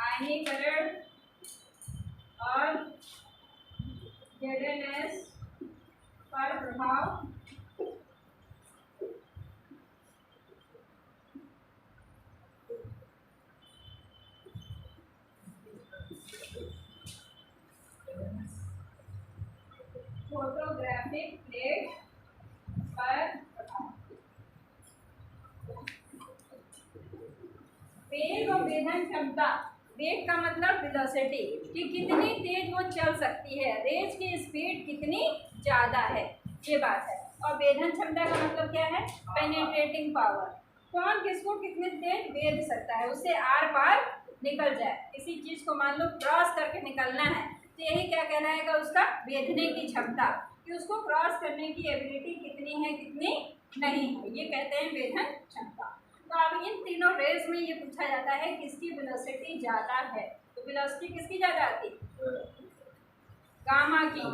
आयनीकरण और ZNS पर प्रभाव, फोटोग्राफी फोटोग्राफिक प्लेट पर वेग और वेधन क्षमता, वेग का मतलब वेलोसिटी कि कितनी तेज वो चल सकती है, रेज की स्पीड कितनी ज़्यादा है, ये बात है। और वेधन क्षमता का मतलब क्या है? पेनिट्रेटिंग पावर, कौन किसको कितनी तेज वेध सकता है, उससे आर पार निकल जाए। किसी चीज़ को मान लो क्रॉस करके निकलना है तो यही क्या कहलाएगा? उसका वेधने की क्षमता, कि उसको क्रॉस करने की एबिलिटी कितनी है कितनी नहीं है, ये कहते हैं वेधन क्षमता। तो अब इन तीनों रेस में ये पूछा जाता है किसकी वेलोसिटी ज़्यादा है, तो वेलोसिटी किसकी ज़्यादा आती है? गामा की,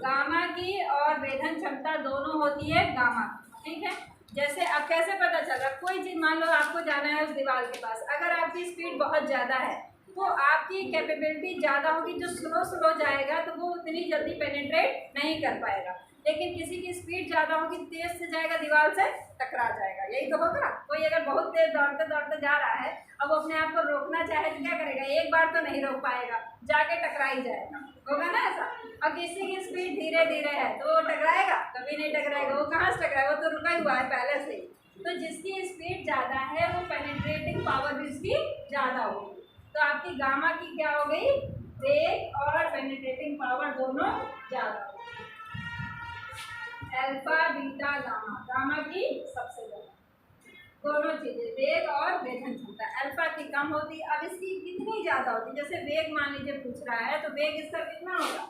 गामा की, और वेधन क्षमता दोनों होती है गामा, ठीक है। जैसे अब कैसे पता चला? कोई चीज़ मान लो आपको जाना है उस दीवार के पास, अगर आपकी स्पीड बहुत ज़्यादा है तो आपकी कैपेबिलिटी ज़्यादा होगी, जो स्लो स्लो जाएगा तो वो उतनी जल्दी पेनिट्रेट नहीं कर पाएगा, लेकिन किसी की स्पीड ज़्यादा होगी, तेज़ से जाएगा, दीवार से टकरा जाएगा, यही तो होगा। कोई अगर बहुत तेज़ दौड़ते दौड़ते जा रहा है, अब वो अपने आप को रोकना चाहे तो क्या करेगा? एक बार तो नहीं रोक पाएगा, जाके टकरा ही जाएगा, होगा ना ऐसा। अब किसी की स्पीड धीरे धीरे है तो वो टकराएगा? कभी नहीं टकराएगा, वो कहाँ से टकराएगा? वो तो रुका ही हुआ है पहले से ही। तो जिसकी स्पीड ज़्यादा है वो पेनिट्रेटिंग पावर भी उसकी ज़्यादा होगी। तो आपकी गामा की क्या हो गई? वेग और पेनिट्रेटिंग पावर दोनों ज़्यादा होगी। अल्फा बीटा गामा, गामा की सबसे ज़्यादा, दोनों चीज़ें वेग और वेधन क्षमता। अल्फा की कम होती, अब इसकी कितनी ज़्यादा होती? जैसे वेग मान लीजिए पूछ रहा है तो वेग इसका कितना होगा?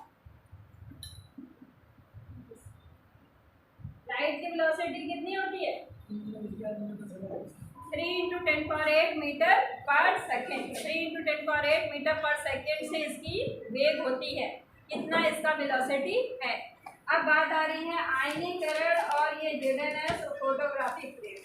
लाइट की वेलोसिटी कितनी होती है? 3 × 10⁸ मीटर पर सेकेंड, 3 × 10⁸ मीटर पर सेकेंड से इसकी वेग होती है, इतना इसका वेलोसिटी है। अब बात आ रही है आयनीकरण और ये जेडेनएस और फोटोग्राफिक प्लेट।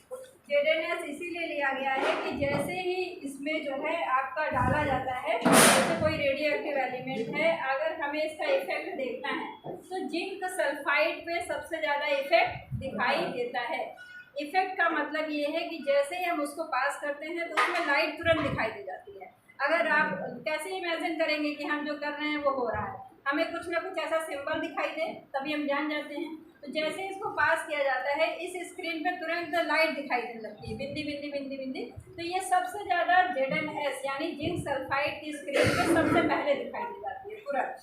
जेडेनएस इसीलिए लिया गया है कि जैसे ही इसमें जो है आपका डाला जाता है, जैसे कोई रेडियो एक्टिव एलिमेंट है, अगर हमें इसका इफेक्ट देखना है तो जिंक सल्फाइड पे सबसे ज़्यादा इफेक्ट दिखाई देता है। इफेक्ट का मतलब ये है कि जैसे ही हम उसको पास करते हैं तो उसमें लाइट तुरंत दिखाई दे जाती है। अगर आप कैसे इमेजिन करेंगे कि हम जो कर रहे हैं वो हो रहा है, हमें कुछ ना कुछ ऐसा सिंबल दिखाई दे तभी हम जान जाते हैं। तो जैसे इसको पास किया जाता है इस स्क्रीन पे तुरंत लाइट दिखाई देने लगती है, बिंदी बिंदी बिंदी बिंदी। तो ये सबसे ज़्यादा जेडेनएस यानी जिंक सल्फाइड की स्क्रीन पे सबसे पहले दिखाई दे जाती है तुरंत,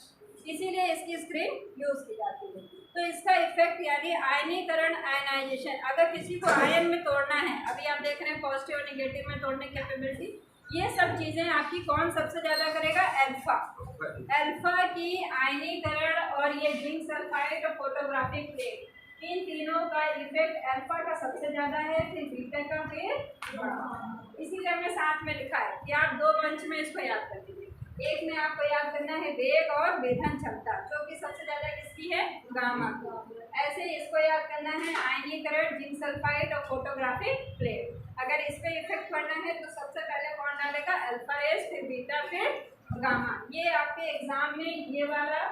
इसीलिए इसकी स्क्रीन यूज़ की जाती है। तो इसका इफेक्ट यानी आयनीकरण, आयनाइजेशन, अगर किसी को आयन में तोड़ना है, अभी आप देख रहे हैं पॉजिटिव और निगेटिव में तोड़ने की कैपेबिलिटी, ये सब चीज़ें आपकी कौन सबसे ज़्यादा करेगा? अल्फा। अल्फा की आयनीकरण और ये जिंक सल्फाइड और फोटोग्राफिक प्लेट, इन तीनों का इफेक्ट अल्फा का सबसे ज़्यादा है, फिर बीटा का, फिर इसीलिए हमने साथ में लिखा है कि आप दो मंच में इसको याद कर लीजिए। एक में आपको याद करना है वेग और वेधन क्षमता, जो कि सबसे ज़्यादा किसकी है? गामा। ऐसे इसको याद करना है आयनीकरण, जिंक सल्फाइड और फोटोग्राफिक प्लेट। अगर इस पर इफेक्ट पड़ना है तो सबसे पहले कौन डालेगा? अल्फा एस, फिर बीटा, फिर गामा। ये आपके एग्जाम में ये वाला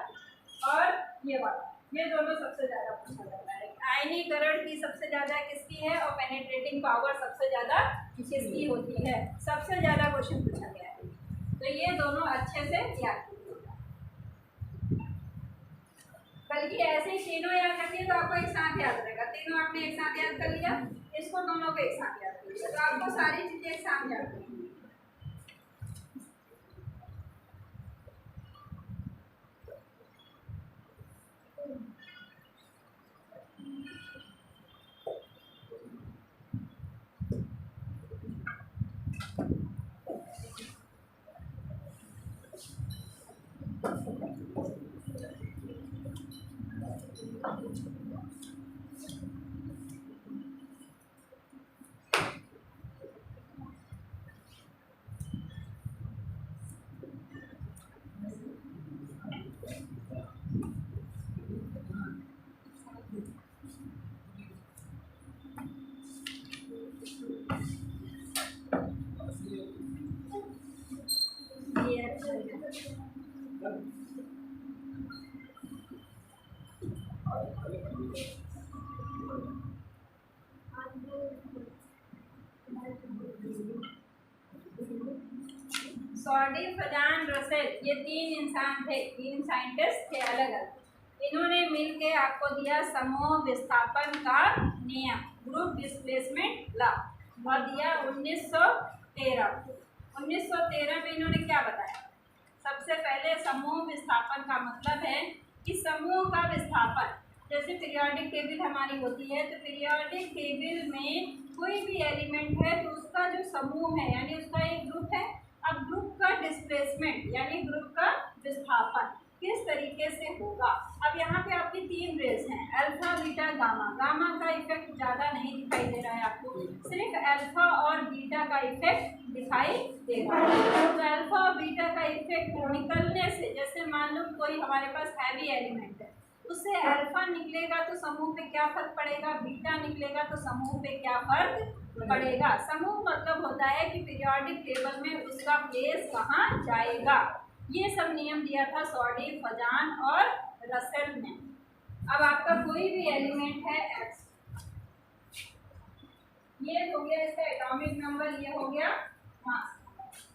और ये वाला, ये दोनों सबसे ज़्यादा पूछा जाता है। आयनीकरण की सबसे ज़्यादा किसकी है और पेनिट्रेटिंग पावर सबसे ज़्यादा किसकी होती है, सबसे ज़्यादा क्वेश्चन पूछा गया है। तो ये दोनों अच्छे से याद कीजिए, बल्कि ऐसे ही तीनों याद रखिए तो आपको एक साथ याद रहेगा। तीनों आपने एक साथ याद कर लिया, इसको दोनों को एक साथ याद कर लिया, तो आपको सारी चीज़ें एक साथ याद करनी। सॉडी, फजान, रसेल, ये तीन इंसान थे, तीन साइंटिस्ट थे अलग अलग। इन्होंने मिलके आपको दिया समूह विस्थापन का नियम, ग्रुप डिस्प्लेसमेंट लॉ, और दिया 1913। 1913 में इन्होंने क्या बताया? सबसे पहले समूह विस्थापन का मतलब है कि समूह का विस्थापन, जैसे पीरियोडिक टेबल हमारी होती है, तो पीरियोडिक टेबल में कोई भी एलिमेंट है तो उसका जो समूह है यानी उसका एक ग्रुप है, अब ग्रुप का डिस्प्लेसमेंट यानी ग्रुप का विस्थापन किस तरीके से होगा। अब यहाँ पे आपकी 3 रेस हैं, अल्फा बीटा गामा। गामा का इफेक्ट ज़्यादा नहीं दिखाई दे रहा है आपको, सिर्फ अल्फा और बीटा का इफेक्ट दिखाई देगा। तो अल्फा और बीटा का इफेक्ट निकलने से, जैसे मान लो कोई हमारे पास हैवी एलिमेंट है, उससे अल्फा निकलेगा तो समूह पे क्या फर्क पड़ेगा, बीटा निकलेगा तो समूह पे क्या फर्क पड़ेगा। समूह मतलब होता है कि पीरियोडिक टेबल में उसका प्लेस कहाँ जाएगा। ये सब नियम दिया था सॉडी, फजान और रसेल ने। अब आपका कोई भी एलिमेंट है एक्स, ये हो गया इसका एटॉमिक नंबर, ये हो गया मास,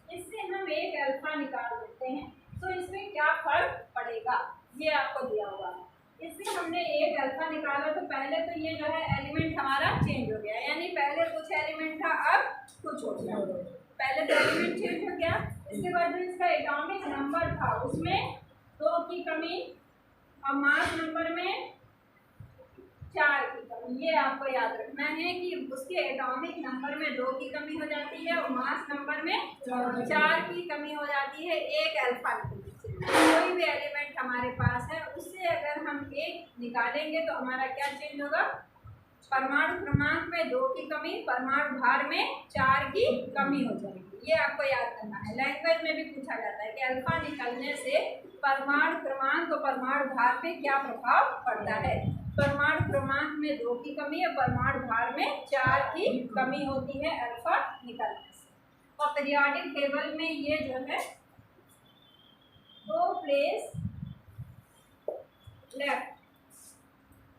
इससे हम एक अल्फा निकाल देते हैं तो इसमें क्या फर्क पड़ेगा ये आपको दिया हुआ है। इससे हमने एक अल्फा निकाला तो पहले तो ये जो है एलिमेंट हमारा चेंज हो गया, यानी पहले कुछ एलिमेंट था अब कुछ हो गया। पहले तो एलिमेंट चेंज हो गया, इसके बाद जो इसका एटॉमिक नंबर था उसमें 2 की कमी और मास नंबर में 4 की कमी। ये आपको याद रखना है कि उसके एटॉमिक नंबर में 2 की कमी हो जाती है और मास नंबर में 4 की कमी हो जाती है एक अल्फा निकलने से। कोई भी एलिमेंट हमारे पास है उससे अगर हम एक निकालेंगे तो हमारा क्या चेंज होगा, परमाणु क्रमांक में 2 की कमी, परमाणु भार में 4 की कमी हो जाएगी। ये आपको याद करना है, लैंग्वेज में भी पूछा जाता है कि अल्फा निकलने से परमाणु क्रमांक और परमाणु भार पे क्या प्रभाव पड़ता है। परमाणु क्रमांक में 2 की कमी और परमाणु भार में 4 की कमी होती है अल्फा निकलने से। और पीरियोडिक टेबल में ये जो है 2 प्लेस लेफ्ट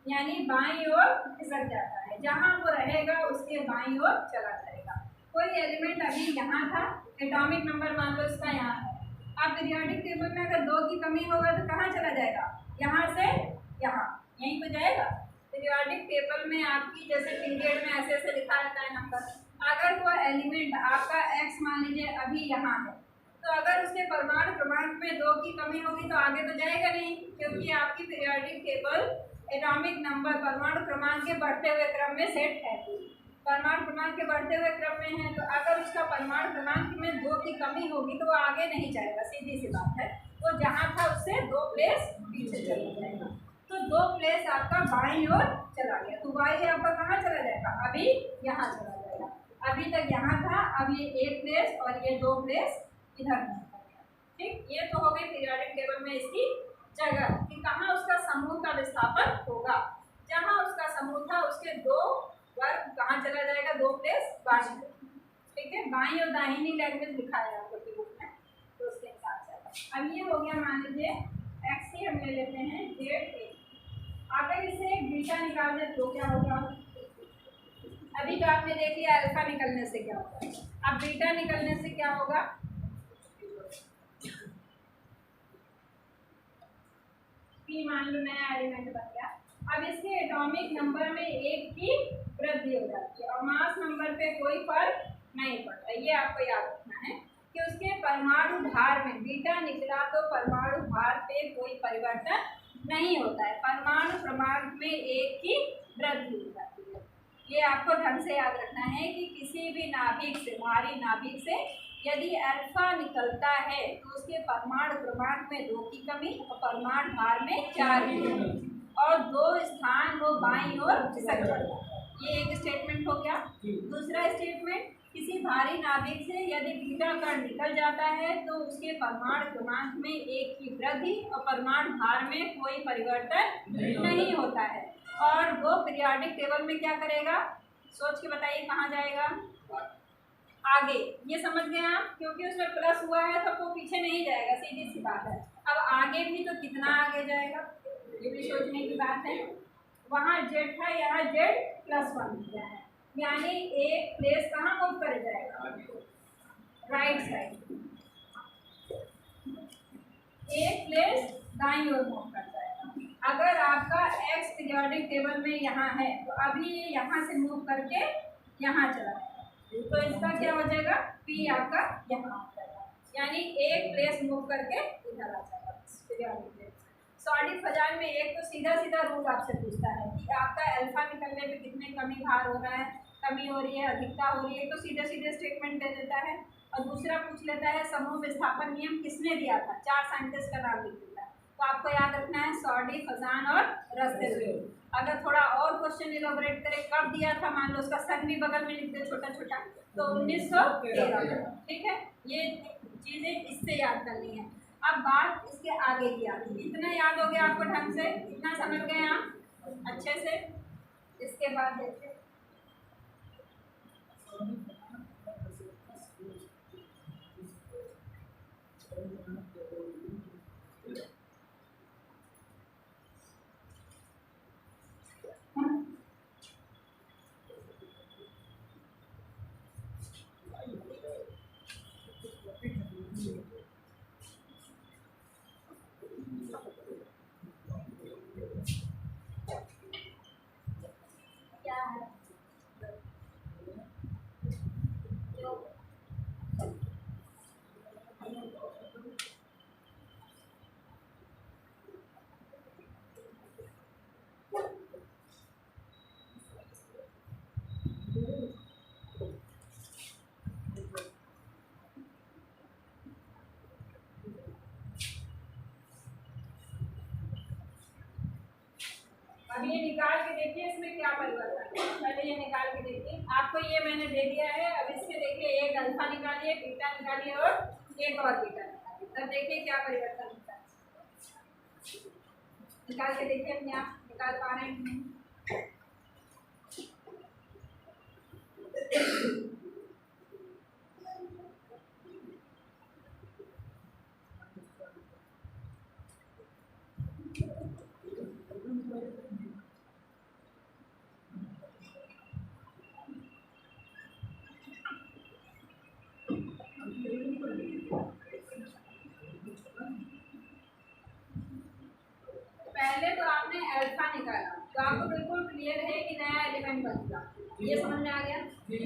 यानी बाईं ओर खिसक जाता है, जहां वो रहेगा उसके बाईं ओर चला जाएगा। कोई एलिमेंट अभी यहाँ था, एटॉमिक नंबर मान लो इसका यहाँ है, अब पीरियोडिक टेबल में अगर 2 की कमी होगा तो कहाँ चला जाएगा, यहाँ से यहाँ, यहीं पे जाएगा। पीरियोडिक टेबल में आपकी जैसे पीरियड में ऐसे ऐसे लिखा रहता है नंबर, अगर वो एलिमेंट आपका एक्स मान लीजिए अभी यहाँ है, तो अगर उसके परमाणु क्रमांक में 2 की कमी होगी तो आगे तो जाएगा नहीं, क्योंकि आपकी पीरियोडिक टेबल एटॉमिक नंबर परमाणु क्रमांक के बढ़ते हुए क्रम में सेट है। परमाणु क्रमांक के बढ़ते हुए क्रम में है तो अगर उसका परमाणु क्रमांक में 2 की कमी होगी तो वो आगे नहीं जाएगा, सीधी सी बात है, वो जहाँ था उससे 2 प्लेस पीछे चला जाएगा। तो 2 प्लेस आपका बाईं ओर चला गया, तो वाई आपका कहाँ चला जाएगा, अभी यहाँ चला जाएगा। अभी तक यहाँ था, अब ये 1 प्लेस और ये 2 प्लेस इधर नहीं हो गया। ठीक, ये तो हो गई पीरियोडिक टेबल में इसकी जगह कि कहाँ उसका समूह का विस्थापन होगा। जहाँ उसका समूह था उसके 2 वर्ग कहाँ चला जाएगा, 2 प्लेस बाईं। ठीक है, बाईं और दाहिनी लैंग्वेज लिखाया आपको बुक में, तो उसके हिसाब से। अब ये हो गया मान लीजिए एक्स ही हम ले लेते हैं जेड ए, अगर इसे बीटा निकाल दे तो क्या होगा। अभी तो आपने देख लिया अल्फा निकलने से क्या होगा, अब बीटा निकलने से क्या होगा, पी मान लो नया एलिमेंट बन गया। अब इसके एटॉमिक नंबर में 1 की वृद्धि हो जाती है और मास नंबर पे कोई फर्क नहीं पड़ता। ये आपको याद रखना है कि उसके परमाणु भार में बीटा निकला तो परमाणु भार पे कोई परिवर्तन नहीं होता है, परमाणु क्रमांक में 1 की वृद्धि हो जाती है। ये आपको ढंग से याद रखना है कि किसी भी नाभिक से, भारी नाभिक से यदि अल्फा निकलता है तो उसके परमाणु क्रमांक में 2 की कमी और परमाणु भार में 4 की कमी और 2 स्थान वो बाईं ओर खिसक जाता है। ये एक स्टेटमेंट हो गया। दूसरा स्टेटमेंट, किसी भारी नाभिक से यदि बीटा कण निकल जाता है तो उसके परमाणु क्रमांक में 1 की वृद्धि और परमाणु भार में कोई परिवर्तन नहीं होता है और वो पीरियोडिक टेबल में क्या करेगा, सोच के बताइए कहाँ जाएगा, आगे। ये समझ गए आप, क्योंकि उसमें प्लस हुआ है तो वो पीछे नहीं जाएगा, सीधी सी बात है। अब आगे भी तो कितना आगे जाएगा ये भी सोचने की बात है। वहाँ जेड था, यहाँ जेड +1 दिया है, यानी एक प्लेस कहाँ मूव कर जाएगा, राइट साइड, एक प्लेस दाईं ओर मूव कर जाएगा। अगर आपका एक्स पीरियोडिक टेबल में यहाँ है तो अभी ये यहाँ से मूव करके यहाँ चला जाएगा, तो इसका क्या हो जाएगा, पी आपका यहाँ आ जाएगा, यानी एक प्लेस मूव करके इधर आ जाएगा पीरियोडिक टेबल। सॉलिड फजाइल में एक तो सीधा सीधा रूल आपसे पूछता है कि आपका अल्फा निकलने में कितने कमी भार हो रहा है, कमी हो रही है, अधिकता हो रही है, तो सीधे सीधे स्टेटमेंट दे देता है। और दूसरा पूछ लेता है समूह विस्थापन नियम किसने दिया था, 4 साइंटिस्ट का नाम लिख देता है, तो आपको याद रखना है सॉर्डी, फजान और रसेल। अगर थोड़ा और क्वेश्चन इलोबरेट करें कब दिया था, मान लो उसका सन भी बगल में लिख दे छोटा छोटा, तो 1913। ठीक है, ये चीज़ें इससे याद करनी है। अब बात इसके आगे की आती है, इतना याद हो गया आपको ढंग से, इतना समझ गए आप अच्छे से। इसके बाद देखते हैं क्या है अब ये निकाल के देखिए इसमें क्या परिवर्तन है। पहले ये निकाल के देखिए, आपको ये मैंने दे दिया है। अब इससे देखिए एक अल्फा निकालिए, बीटा निकालिए और एक और बीटा निकालिए, तब देखिए क्या परिवर्तन होता है। निकाल के देखिए अपने आप, निकाल पा रहे हैं। पहले तो आपने अल्फा निकाला, तो आपको बिल्कुल क्लियर है कि नया एलिमेंट बन गया, ये समझ में आ गया।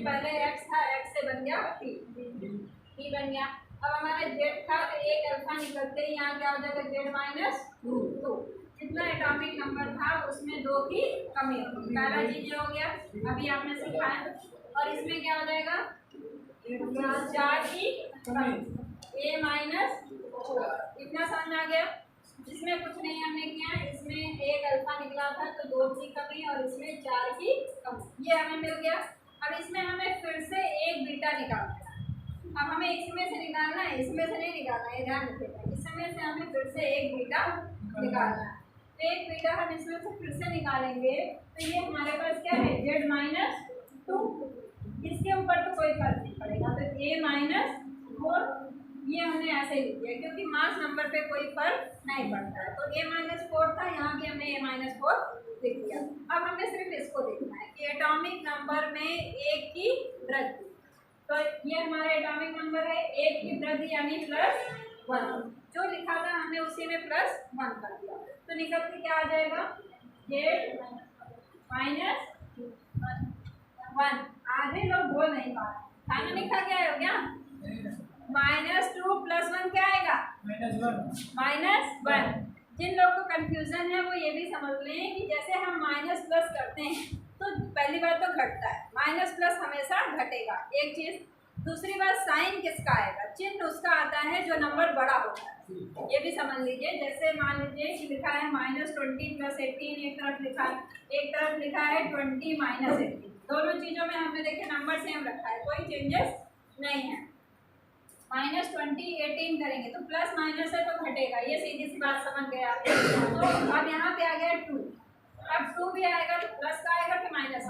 पहले एक्स था, एक्स से बन गया टी, टी बन गया। अब हमारे जेड था, तो एक अल्फा निकलते ही यहाँ क्या हो जाएगा, जेड माइनस 2। जितना एटॉमिक नंबर था उसमें 2 की कमी होगी, पहला चीज हो गया, अभी आपने सीखा है। और इसमें क्या हो जाएगा, 4 की कमी, ए माइनस 4, इतना समझ आ गया। इसमें कुछ नहीं हमने किया, इसमें एक अल्फा निकला था तो 2 की कमी और इसमें 4 की कमी, ये हमें मिल गया। अब इसमें हमें फिर से एक बीटा निकालना है। अब हमें इसमें से निकालना है, इसमें से नहीं निकालना है, ध्यान रखिएगा, इसमें से हमें फिर से एक बीटा निकालना है। तो एक बीटा हम इसमें से फिर से निकालेंगे, तो ये हमारे पास क्या है, जेड माइनस 2, इसके ऊपर तो कोई फर्क नहीं पड़ेगा, तो ए माइनस 4, ये हमने ऐसे लिख दिया क्योंकि मास नंबर पे कोई फर्क नहीं पड़ता है। तो ए माइनस 4 था, यहाँ भी हमने ए माइनस 4 लिख दिया। अब हमें सिर्फ इसको देखना है कि एटॉमिक नंबर में एक की वृद्धि, तो ये हमारा एटॉमिक नंबर है, एक की वृद्धि यानी +1, जो लिखा था हमने उसी में +1 कर दिया, तो निकल के क्या आ जाएगा, जेड माइनस 1। आधे लोग बोल नहीं पा रहे, खाना नहीं खा के आए हो क्या, -2 + 1 क्या आएगा, -1। जिन लोग को कंफ्यूजन है वो ये भी समझ लें कि जैसे हम माइनस प्लस करते हैं तो पहली बात तो घटता है, माइनस प्लस हमेशा घटेगा, एक चीज़। दूसरी बात साइन किसका आएगा, चिन्ह उसका आता है जो नंबर बड़ा होता है, ये भी समझ लीजिए। जैसे मान लीजिए कि लिखा है -20 + 18, एक तरफ लिखा है, एक तरफ लिखा है 20 - 18, दोनों चीज़ों में हमने देखे नंबर सेम रखा है, कोई चेंजेस नहीं है। -20 18 करेंगे तो प्लस माइनस है तो घटेगा, ये सीधी सी बात समझ गए आप। तो अब यहाँ पे आ गया 2, अब 2 भी आएगा तो प्लस का आएगा कि माइनस,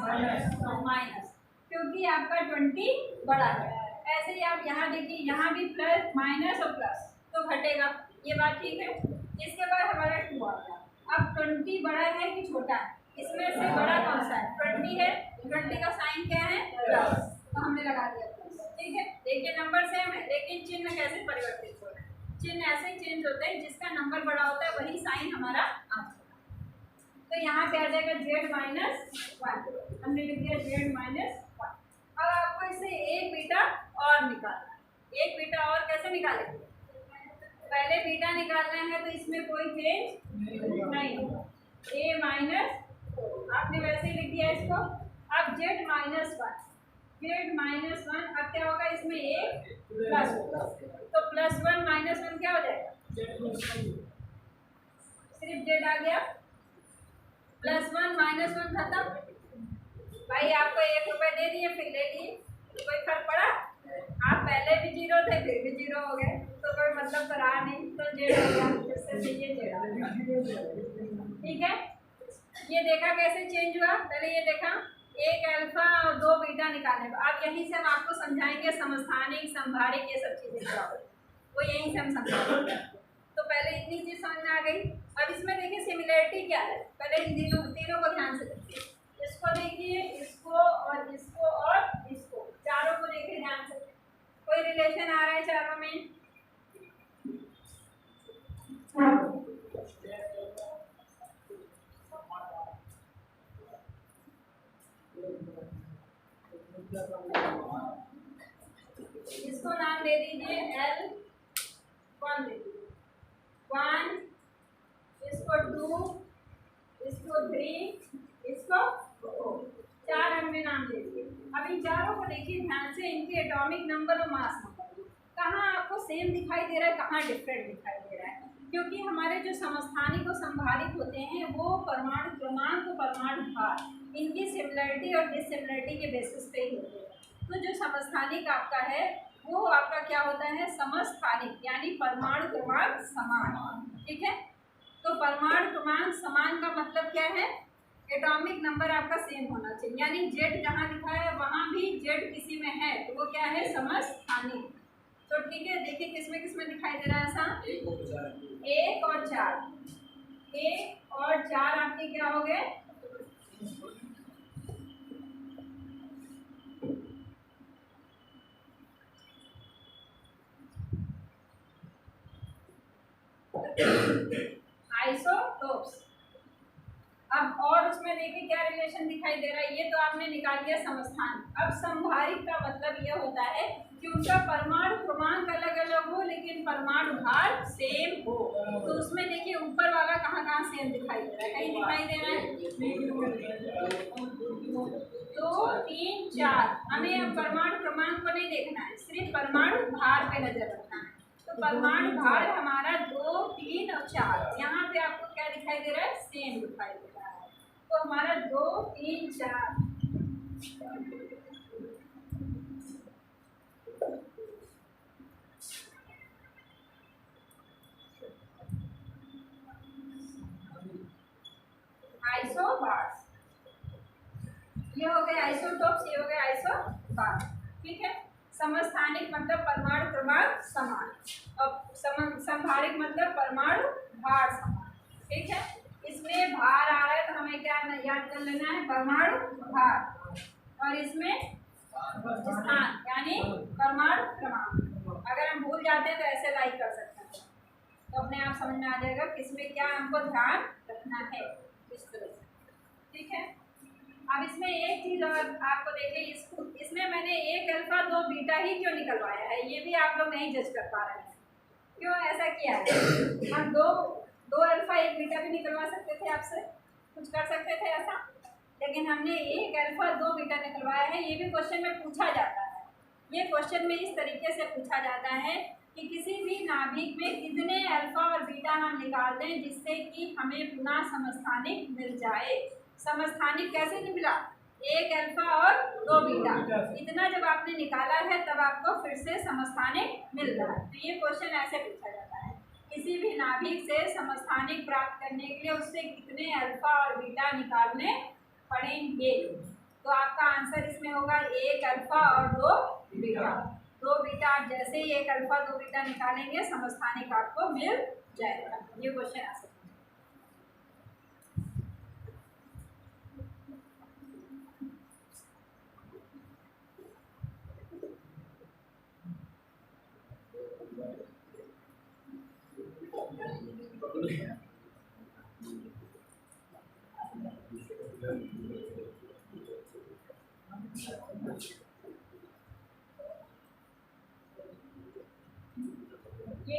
माइनस, क्योंकि आपका 20 बड़ा है। ऐसे ही आप यहाँ देखिए, यहाँ भी प्लस माइनस और प्लस तो घटेगा, ये बात ठीक है। इसके बाद हमारा 2 आ गया। अब 20 बड़ा है कि छोटा है, इसमें से बड़ा कौन सा है, 20 है, 20 का साइन क्या है प्लस, तो हमने लगा दिया प्लस, ठीक है। देखिए नंबर सेम है लेकिन चिन्ह कैसे परिवर्तित हो रहा है, चिन्ह ऐसे चेंज होते हैं जिसका नंबर बड़ा होता है वही साइन हमारा आता है। तो यहाँ पे आ जाएगा z-1, हमने लिख दिया z-1। अब आपको इससे एक बीटा और निकालना है। एक बीटा और कैसे निकालेंगे? पहले बीटा निकालना है तो इसमें कोई चेंज नहीं होगा, a माइनस, आपने वैसे ही लिख दिया इसको। अब z-1, अब क्या होगा इसमें एक प्लस, तो +1 -1 क्या हो जाएगा? सिर्फ z आ गया, +1 -1 खत्म। भाई आपको 1 रुपए दे दिए फिर ले लिए, कोई फर्क पड़ा? आप पहले भी 0 थे फिर भी 0 हो गए, तो कोई मतलब तो रहा नहीं, तो z हो गया, जिससे चाहिए z आ गया। ठीक है, ये देखा कैसे चेंज हुआ? पहले ये देखा एक अल्फा और 2 बीटा निकालने को। अब यहीं से हम आपको समझाएंगे समस्थानिक, संभारिक, ये सब चीजें क्या होती है वो यहीं से हम समझाएंगे। तो पहले इतनी चीज समझ में आ गई। अब इसमें देखिए सिमिलरिटी क्या है, पहले इन तीनों को ध्यान से देखिए। इसको देखिए, इसको और इसको और इसको, चारों को देखिए ध्यान से। कोई रिलेशन आ रहा है चारों में? इसको नाम दे दीजिए L1 दे दीजिए, 1, इसको 2, इसको 3, इसको 4, 4 हमने नाम दे दिए। अब इन चारों को देखिए ध्यान से, इनके एटॉमिक नंबर और मास नंबर कहाँ आपको सेम दिखाई दे रहा है, कहाँ डिफरेंट दिखाई दे रहा है। क्योंकि हमारे जो समस्थानिक और संभारिक होते हैं वो परमाणु क्रमांक, परमाणु भार, इनकी सिमिलरिटी और डिसिमिलरिटी के बेसिस पे ही होते हैं। तो जो समस्थानिक आपका है वो आपका क्या होता है? समस्थानिक, यानी परमाणु क्रमांक समान। ठीक है, तो परमाणु क्रमांक समान का मतलब क्या है? एटॉमिक नंबर आपका सेम होना चाहिए, यानी Z जहाँ लिखा है वहाँ भी Z किसी में है तो वो क्या है? समस्थानिक। तो ठीक है, देखिए किसमें किसमें दिखाई दे रहा है ऐसा? 1 और 4, 1 और 4 आपके क्या हो गए? आइसोटोप्स। अब और उसमें देखिए क्या रिलेशन दिखाई दे रहा है, ये तो आपने निकाल दिया समस्थान। अब संभारिक का मतलब ये होता है कि उनका परमाणु क्रमांक अलग अलग हो लेकिन परमाणु भार सेम हो। तो उसमें देखिए ऊपर वाला कहाँ कहाँ सेम दिखाई दे रहा है? कहीं दिखाई दे रहा है 2, 3, 4। हमें अब परमाणु क्रमांक को नहीं देखना है, सिर्फ परमाणु भार पे नजर रखना है। तो परमाणु भार हमारा 2, 3 और 4, यहाँ पे आपको क्या दिखाई दे रहा है? सेम दिखाई दे रहा है। तो हमारा 2, 3, 4 आइसोबार्स, ये हो गए आइसोटोप्स, ये हो गए आइसोबार्स। ठीक है, समस्थानिक मतलब परमाणु क्रमांक समान, और संभारिक मतलब परमाणु भार समान। ठीक है, इसमें भार आ रहा है तो हमें क्या याद कर लेना है? परमाणु भार, और इसमें स्थान यानी परमाणु क्रमांक। अगर हम भूल जाते हैं तो ऐसे लाइक कर सकते हैं, तो अपने आप समझ में आ जाएगा किसमें क्या हमको ध्यान रखना है, इस तरह से। ठीक है, अब इसमें एक चीज और आपको देखिए, इसमें मैंने 1 अल्फा 2 बीटा ही क्यों निकलवाया है, ये भी आप लोग नहीं जज कर पा रहे हैं। क्यों ऐसा किया है? हम 2 अल्फा 1 बीटा भी निकलवा सकते थे, आपसे कुछ कर सकते थे ऐसा, लेकिन हमने 1 अल्फा 2 बीटा निकलवाया है। ये भी क्वेश्चन में पूछा जाता है। ये क्वेश्चन में इस तरीके से पूछा जाता है कि किसी भी नाभिक में कितने अल्फा और बीटा हम निकाल दें जिससे कि हमें पुनः समस्थानिक मिल जाए। समस्थानिक कैसे निकला? 1 अल्फा और 2 बीटा, इतना जब आपने निकाला है तब आपको फिर से समस्थानिक मिल रहा है। तो ये क्वेश्चन ऐसे पूछा जाता है, किसी भी नाभिक से समस्थानिक प्राप्त करने के लिए उससे कितने अल्फा और बीटा निकालने पढ़ेंगे। तो आपका आंसर इसमें होगा 1 अल्फा और 2 बीटा। 2 बीटा आप जैसे ही 1 अल्फा 2 बीटा निकालेंगे समस्थानिक आपको मिल जाएगा। ये क्वेश्चन आ सकता है। ये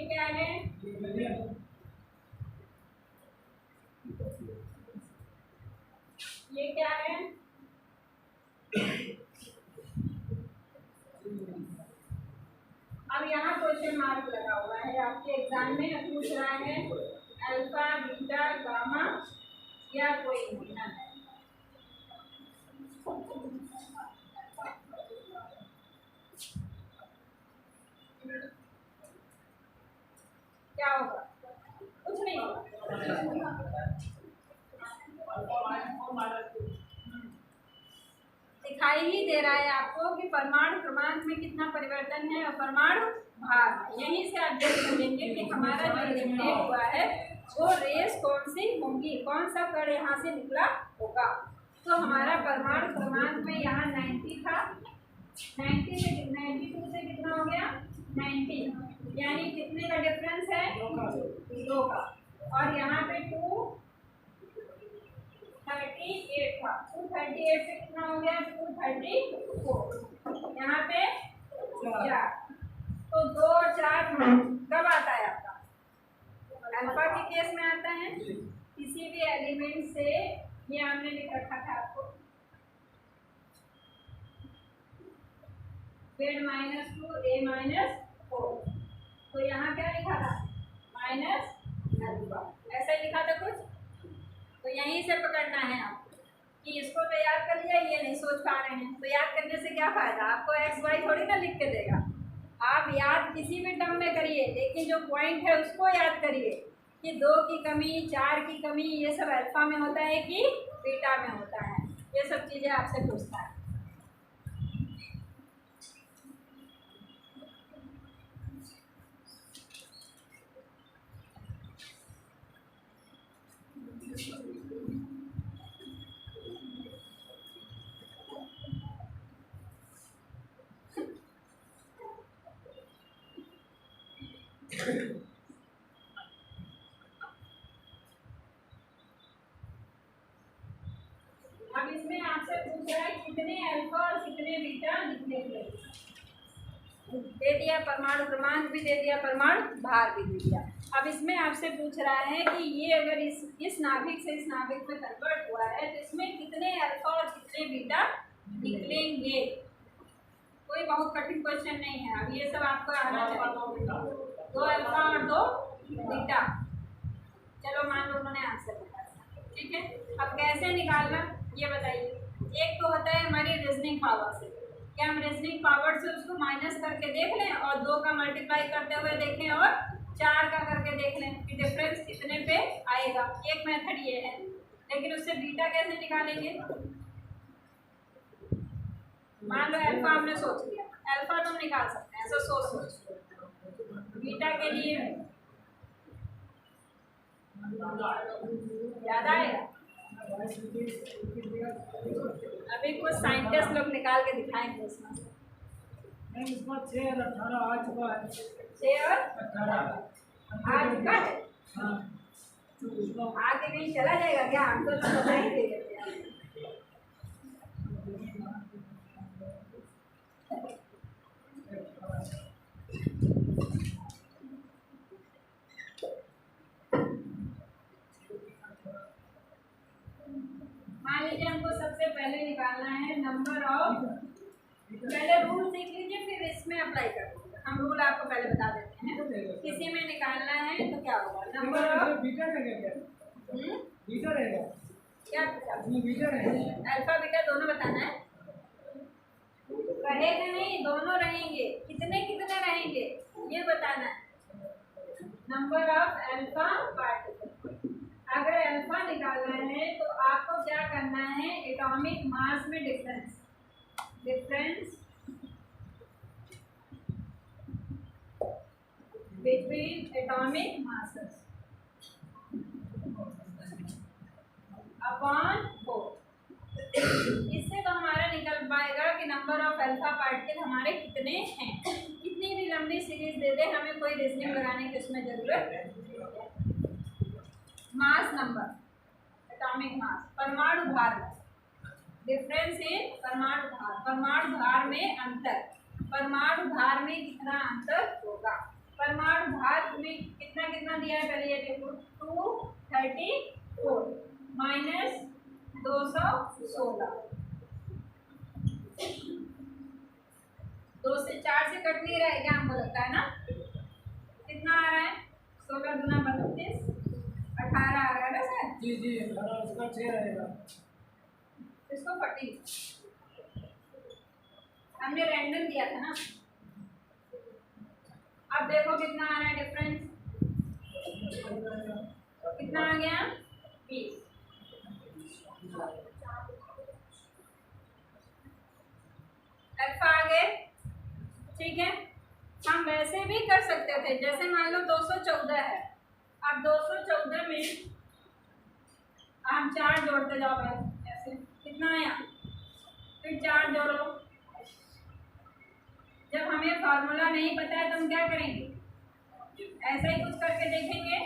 क्या है? ये क्या है? अब यहाँ क्वेश्चन मार्क लगा हुआ है, आपके एग्जाम में पूछ रहा है अल्फा बीटा गामा या कोई नहीं है। क्या होगा? कुछ नहीं होगा। दिखाई ही दे रहा है आपको कि परमाणु क्रमांक में कितना परिवर्तन है और परमाणु भार में। यहीं से आप देख सकेंगे कि हमारा जो एलिमिनेट हुआ है वो रेस कौन सी होंगी, कौन सा कण यहाँ से निकला होगा। तो हमारा परमाणु क्रमांक में यहाँ 90 था, 90 से 92 से कितना हो गया 90, यानी कितने का डिफरेंस है? 2 का। और यहाँ पे 238 था, 238 से कितना हो गया 234, यहाँ पे 4। तो 2 और 4 कब आता है आपका? अल्फा के केस में आता है। किसी भी एलिमेंट से ये हमने लिख रखा था आपको Z -2 A -4, तो यहाँ क्या लिखा था माइनस अल्फा, ऐसा ही लिखा था कुछ। तो यहीं से पकड़ना है आपको कि इसको तो याद कर लिया, ये नहीं सोच पा रहे हैं तो याद करने से क्या फायदा? आपको एक्स वाई थोड़ी ना लिख के देगा। आप याद किसी भी टर्म में करिए, लेकिन जो पॉइंट है उसको याद करिए कि 2 की कमी, 4 की कमी, ये सब अल्फा में होता है कि बीटा में होता है। ये सब चीज़ें आपसे पूछता है। अब इसमें आपसे पूछ रहा है कितने अल्फा और कितने बीटा निकलेंगे। दे दिया परमाणु क्रमांक भी दे दिया, परमाणु भार भी दे दिया। अब इसमें आपसे पूछ रहा है कि ये अगर इस नाभिक से इस नाभिक में कन्वर्ट हुआ है तो इसमें कितने अल्फा और कितने बीटा निकलेंगे। कोई बहुत कठिन क्वेश्चन नहीं है, अब ये सब आपको आना चाहिए। 2 अल्फा और 2 बीटा। चलो मान लो उन्होंने आंसर बताया, ठीक है। अब कैसे निकालना ये बताइए। एक तो होता है हमारी रीजनिंग पावर से, क्या हम रीजनिंग पावर से उसको माइनस करके देख लें और 2 का मल्टीप्लाई करते हुए देखें और 4 का करके देख लें कि डिफरेंस कितने पे आएगा। एक मेथड ये है, लेकिन उससे बीटा कैसे निकालेंगे। मान लो अल्फा हमने सोच लिया, अल्फा तो हम निकाल सकते हैं ऐसा सोच। बीटा के लिए याद आएगा। अभी कुछ साइंटिस्ट लोग निकाल के दिखाएंगे इसमें। 6 और 18 आ चुका है। 6 और 18 आ चुका है। आगे कहीं चला जाएगा क्या? हम तो बता ही दे देते हैं। मान लीजिए हमको सबसे पहले निकालना है नंबर ऑफ, पहले रूल सीख लीजिए फिर इसमें अप्लाई कर दीजिए। हम रूल आपको पहले बता देते हैं। किसी में निकालना है तो क्या होगा, नंबर ऑफ बीटा रहेगा क्या? बीटा रहेगा क्या? बीटा रहेगा, अल्फा बीटा दोनों बताना है। रहेगा नहीं, दोनों रहेंगे। कितने कितने रहेंगे ये बताना है। Number of alpha particle. अगर अल्फा निकालना है तो आपको क्या करना है, एटॉमिक मास में difference between atomic masses upon 4। इससे तो हमारा निकल पाएगा कि नंबर ऑफ अल्फा पार्टिकल हमारे कितने हैं। कितनी भी लंबी सीरीज दे दे, हमें कोई रीजनिंग लगाने की उसमें जरूरत नहीं है। मास नंबर एटॉमिक मास, परमाणु भार, डिफरेंस इन परमाणु भार में अंतर, परमाणु भार में कितना अंतर होगा। परमाणु भार में कितना कितना दिया है पहले ये देखो, 234 माइनस 216, 2 से 4 से कट नहीं रहा है क्या, हमको लगता है ना। कितना आ रहा है, 16 गुना 32, 18 आ रहा है ना सर। जी जी 18 उसका 6 रहेगा, इसको 40 हमने रैंडम दिया था ना। अब देखो कितना आ रहा है डिफरेंस, तो कितना आ गया 20। अल्फा आ गए, ठीक है। हम वैसे भी कर सकते थे, जैसे मान लो 214 है, अब 214 में आप 4 जोड़ते जाओ भाई, ऐसे कितना आया, फिर 4 जोड़ो। जब हमें फॉर्मूला नहीं पता है तो हम क्या करेंगे, ऐसा ही कुछ करके देखेंगे।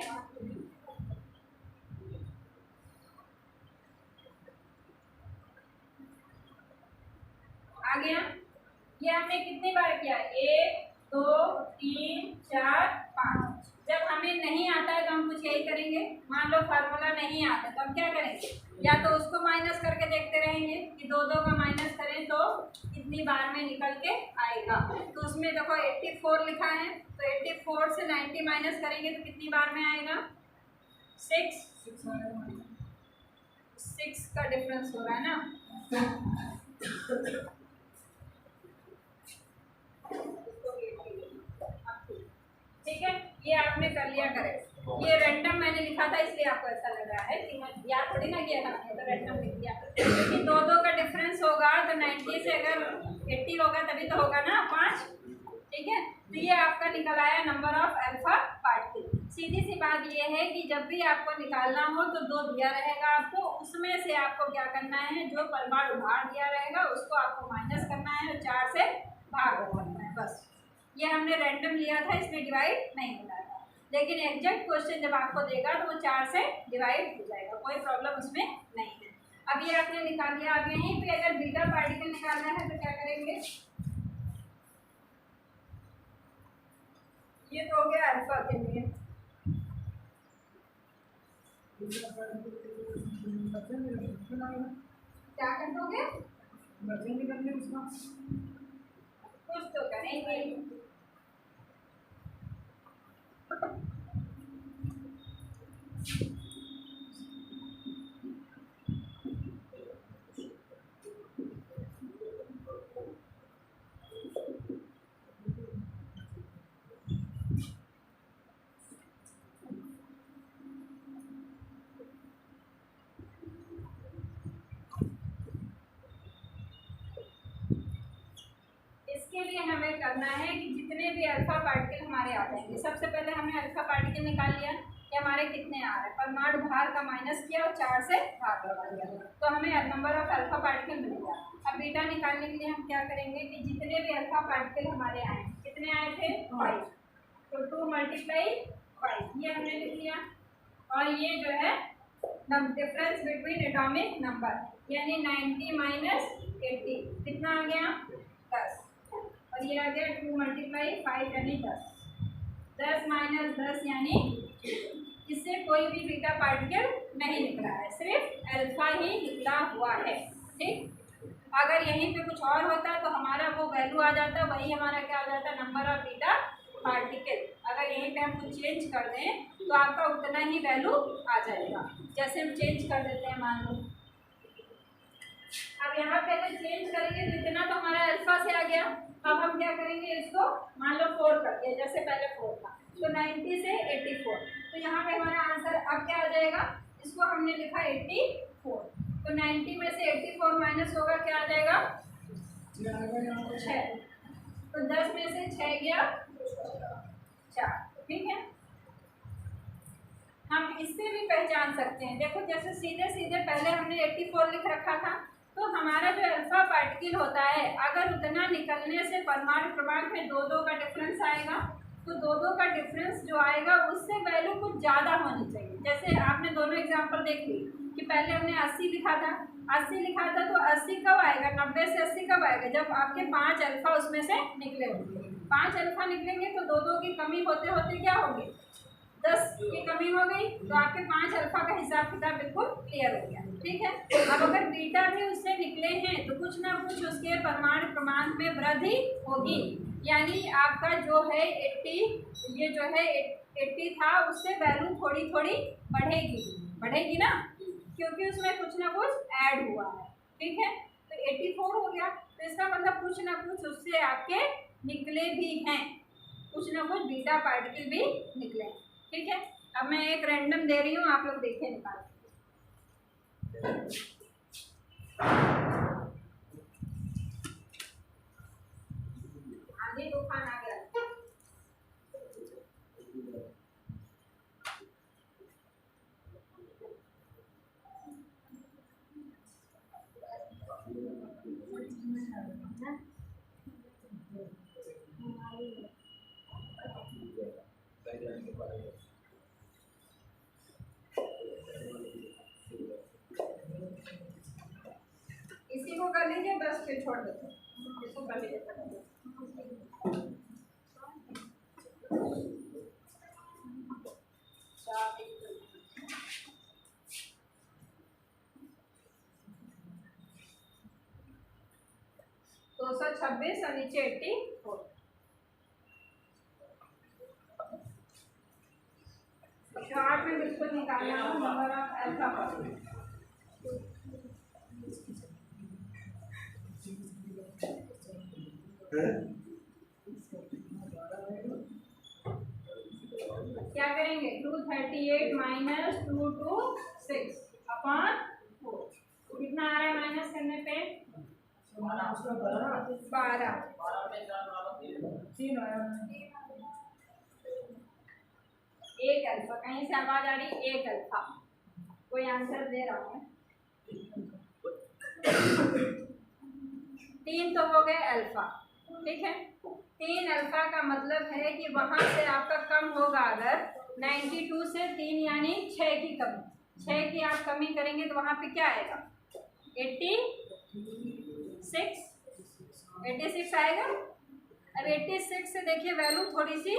आ गया, ये हमने कितनी बार किया, 1 2 3 4 5। जब हमें नहीं आता है तो हम कुछ यही करेंगे, मान लो फार्मूला नहीं आता तो हम क्या करेंगे, या तो उसको माइनस करके देखते रहेंगे कि 2 2 का माइनस करें तो कितनी बार में निकल के आएगा। तो उसमें देखो 84 लिखा है, तो 84 से 90 माइनस करेंगे तो कितनी बार में आएगा, 6 का डिफरेंस हो रहा है ना। ठीक है, ये आपने कर लिया करेक्ट। ये रैंडम मैंने लिखा था इसलिए आपको ऐसा लग रहा है कि मैं याद थोड़ी ना किया था, तो रैंडम लिख दिया। कि 2 2 का डिफरेंस होगा तो 90 से अगर 80 होगा तभी तो होगा ना 5, ठीक है। तो ये आपका निकल आया नंबर ऑफ अल्फा पार्टिकल। सीधी सी बात ये है कि जब भी आपको निकालना हो तो 2 दिया रहेगा आपको, उसमें से आपको क्या करना है, जो परमाणु भार दिया रहेगा उसको आपको माइनस करना है और 4 से भाग करना है, बस। ये हमने रैंडम लिया था, इसमें डिवाइड नहीं होता है, लेकिन एग्जैक्ट क्वेश्चन जब आपको देगा तो वो 4 से डिवाइड हो जाएगा, कोई प्रॉब्लम उसमें नहीं है। अब ये आपने निकाल लिया। अब यहीं पे अगर बीटा पार्टिकल निकालना है तो क्या करेंगे, ये तो हो गया अल्फा के लिए, क्या कर दोगे, कुछ तो करेंगे। इसके लिए हमें करना है कि जितने भी अल्फा पार्टिकल हमारे आ जाएंगे, सबसे पहले हमने अल्फा पार्टिकल निकाल लिया कि हमारे कितने आ रहे हैं, परमाणु भार का माइनस किया और 4 से भाग लगा दिया, तो हमें नंबर ऑफ अल्फा पार्टिकल मिल गया। अब बीटा निकालने के लिए हम क्या करेंगे कि जितने भी अल्फा पार्टिकल हमारे आए, कितने आए थे 5, तो 2 × 5 ये हमने लिख लिया। और ये जो है डिफरेंस बिटवीन एटॉमिक नंबर, यानी 90 - 80 कितना आ गया 10, और ये आ गया 2 × 5 यानी 10, 10 - 10 यानी इससे कोई भी बीटा पार्टिकल नहीं निकला है, सिर्फ अल्फा ही निकला हुआ है, ठीक। अगर यहीं पे कुछ और होता तो हमारा वो वैल्यू आ जाता, वही हमारा क्या आ जाता, नंबर ऑफ बीटा पार्टिकल। अगर यहीं पे हम कुछ चेंज कर दें तो आपका उतना ही वैल्यू आ जाएगा। जैसे हम चेंज कर देते हैं, मान लो अब यहाँ पे अगर चेंज करेंगे तो इतना तो हमारा अल्फा से आ गया। अब हम क्या करेंगे, इसको मान लो 4 कर दिया, जैसे पहले 4 था, तो 90 से 84, तो यहाँ पे हमारा आंसर अब क्या आ जाएगा, इसको हमने लिखा 84, तो 90 में से 84 माइनस होगा, क्या आ जाएगा 6, तो 10 में से 6 गया 4, ठीक है। हम इससे भी पहचान सकते हैं, देखो जैसे सीधे सीधे पहले हमने 84 लिख रखा था, तो हमारा जो अल्फा पार्टिकल होता है अगर उतना निकलने से परमाणु क्रमांक में 2 2 का डिफरेंस आएगा, तो 2 2 का डिफरेंस जो आएगा उससे वैल्यू कुछ ज़्यादा होनी चाहिए। जैसे आपने दोनों एग्जांपल देख ली, कि पहले हमने 80 लिखा था, 80 लिखा था तो 80 कब आएगा, 90 से 80 कब आएगा, जब आपके 5 अल्फा उसमें से निकले होंगे। 5 अल्फा निकलेंगे तो 2 की कमी होते होते क्या होगी, 10 की कमी हो गई, तो आपके 5 अल्फा का हिसाब किताब बिल्कुल क्लियर हो गया। ठीक है, अब अगर बीटा भी उससे निकले हैं तो कुछ ना कुछ उसके परमाणु क्रमांक में वृद्धि होगी, यानी आपका जो है 80, ये जो है 80 था उससे वैल्यू थोड़ी थोड़ी बढ़ेगी ना, क्योंकि उसमें कुछ ना कुछ ऐड हुआ है। ठीक है, तो 84 हो गया, तो इसका मतलब कुछ ना कुछ उससे आपके निकले भी हैं, कुछ ना कुछ बीटा पार्टिकल भी निकले हैं। ठीक है, अब मैं एक रैंडम दे रही हूँ, आप लोग देखें निकाल। आंधी तूफान आ गया, इसी को कर लीजिए, बस फिर छोड़ देते हैं, इसको कर लीजिए। तो 226 और नीचे 84। शॉर्ट में बिल्कुल निकालना है नंबर ऑफ अल्फा पर। क्या करेंगे, 238 माइनस 226 अपॉन 4, कितना आ रहा है माइनस करने पे, 12। एक अल्फा, कहीं से आवाज आ रही, एक अल्फा, कोई आंसर दे रहा हूँ। 3 तो हो गए अल्फा। ठीक है, 3 अल्फा का मतलब है कि वहां से आपका कम होगा, अगर 92 से 3 यानी 6 की कमी, 6 की आप कमी करेंगे तो वहां पे क्या आएगा, 86 आएगा। अब 86 से देखिए वैल्यू थोड़ी सी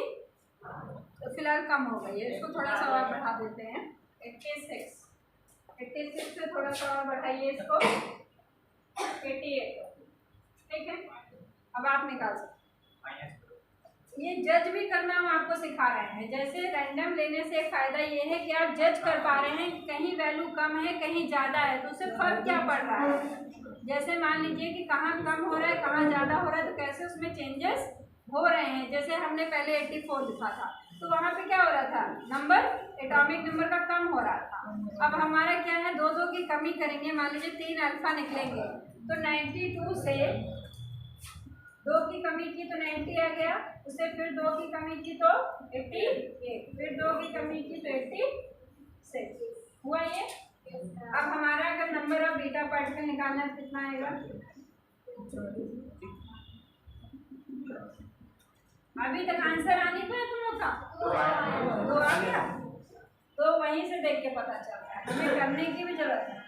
तो फिलहाल कम हो गई है, इसको थोड़ा सा और बढ़ा देते हैं। 86 से थोड़ा सा और बढ़ाइए इसको, 88। ठीक है, अब आप निकाल सकते, ये जज भी करना हम आपको सिखा रहे हैं। जैसे रैंडम लेने से फ़ायदा ये है कि आप जज कर पा रहे हैं कि कहीं वैल्यू कम है कहीं ज़्यादा है, तो उससे फ़र्क क्या पड़ रहा है। जैसे मान लीजिए कि कहाँ कम हो रहा है कहाँ ज़्यादा हो रहा है, तो कैसे उसमें चेंजेस हो रहे हैं। जैसे हमने पहले 84 लिखा था तो वहाँ पे क्या हो रहा था, नंबर एटॉमिक नंबर का कम हो रहा था। अब हमारा क्या है, 2 की कमी करेंगे, मान लीजिए 3 अल्फा निकलेंगे, तो 92 से 2 की कमी की तो 90 आ गया, उससे फिर 2 की कमी की तो 88, फिर 2 की कमी की तो 86 हुआ ये। अब हमारा अगर नंबर ऑफ बीटा पार्टिकल निकालना है कितना आएगा, अभी तक आंसर आने को है तुम लोग का, 2 आ गया, तो वहीं से देख के पता चल रहा है, हमें करने की भी जरूरत है।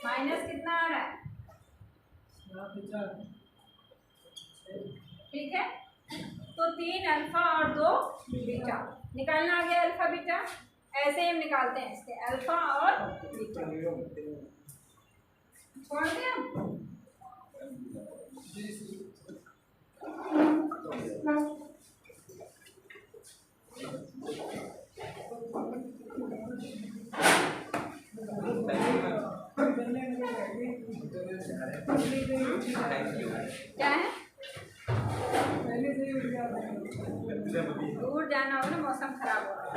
माइनस कितना आ रहा है, ठीक है, तो 3 अल्फा और 2 बीटा निकालना आ गया, अल्फा बीटा ऐसे ही हम निकालते हैं इसके, अल्फा और बीटा छोड़ दें हम। क्या है, दूर जाना हो ना, मौसम खराब हो रहा है।